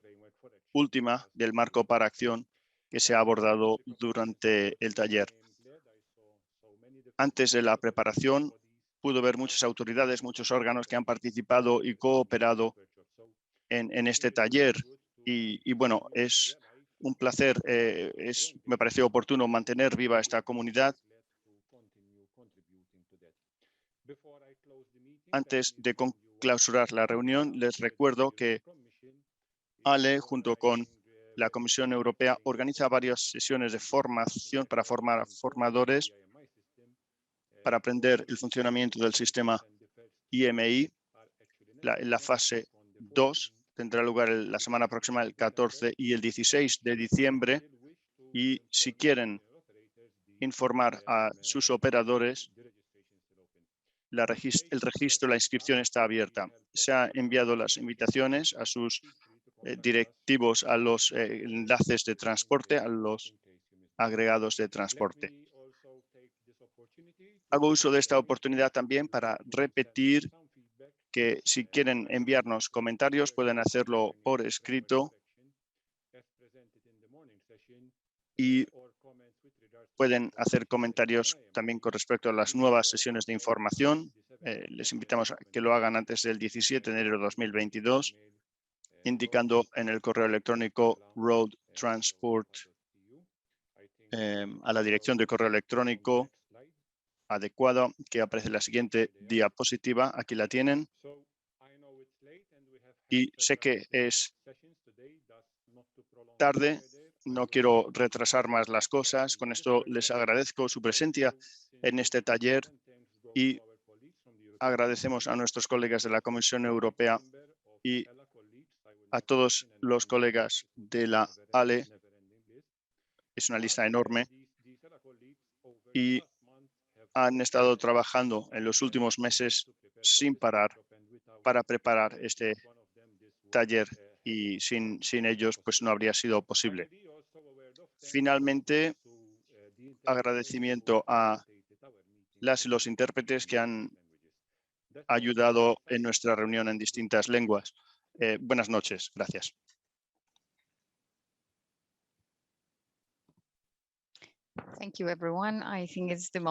[SPEAKER 2] última del marco para acción que se ha abordado durante el taller. Antes de la preparación, pudo ver muchas autoridades, muchos órganos que han participado y cooperado en este taller. Y bueno, es un placer, me pareció oportuno mantener viva esta comunidad. Antes de clausurar la reunión, les recuerdo que ALE, junto con la Comisión Europea, organiza varias sesiones de formación para formar a formadores para aprender el funcionamiento del sistema IMI. La fase 2 tendrá lugar la semana próxima, el 14 y el 16 de diciembre. Y si quieren informar a sus operadores, el registro, la inscripción está abierta. Se han enviado las invitaciones a sus directivos, a los enlaces de transporte, a los agregados de transporte. Hago uso de esta oportunidad también para repetir que si quieren enviarnos comentarios pueden hacerlo por escrito y pueden hacer comentarios también con respecto a las nuevas sesiones de información. Les invitamos a que lo hagan antes del 17 de enero de 2022, indicando en el correo electrónico Road Transport a la dirección de correo electrónico adecuada que aparece en la siguiente diapositiva. Aquí la tienen. Y sé que es tarde, no quiero retrasar más las cosas. Con esto les agradezco su presencia en este taller y agradecemos a nuestros colegas de la Comisión Europea y a todos los colegas de la ALE. Es una lista enorme y han estado trabajando en los últimos meses sin parar para preparar este taller y sin ellos pues no habría sido posible. Finalmente, agradecimiento a las y los intérpretes que han ayudado en nuestra reunión en distintas lenguas. Buenas noches. Gracias.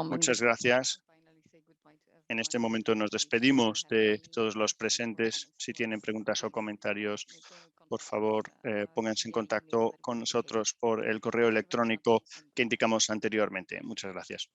[SPEAKER 2] Muchas gracias. En este momento nos despedimos de todos los presentes. Si tienen preguntas o comentarios, por favor, pónganse en contacto con nosotros por el correo electrónico que indicamos anteriormente. Muchas gracias.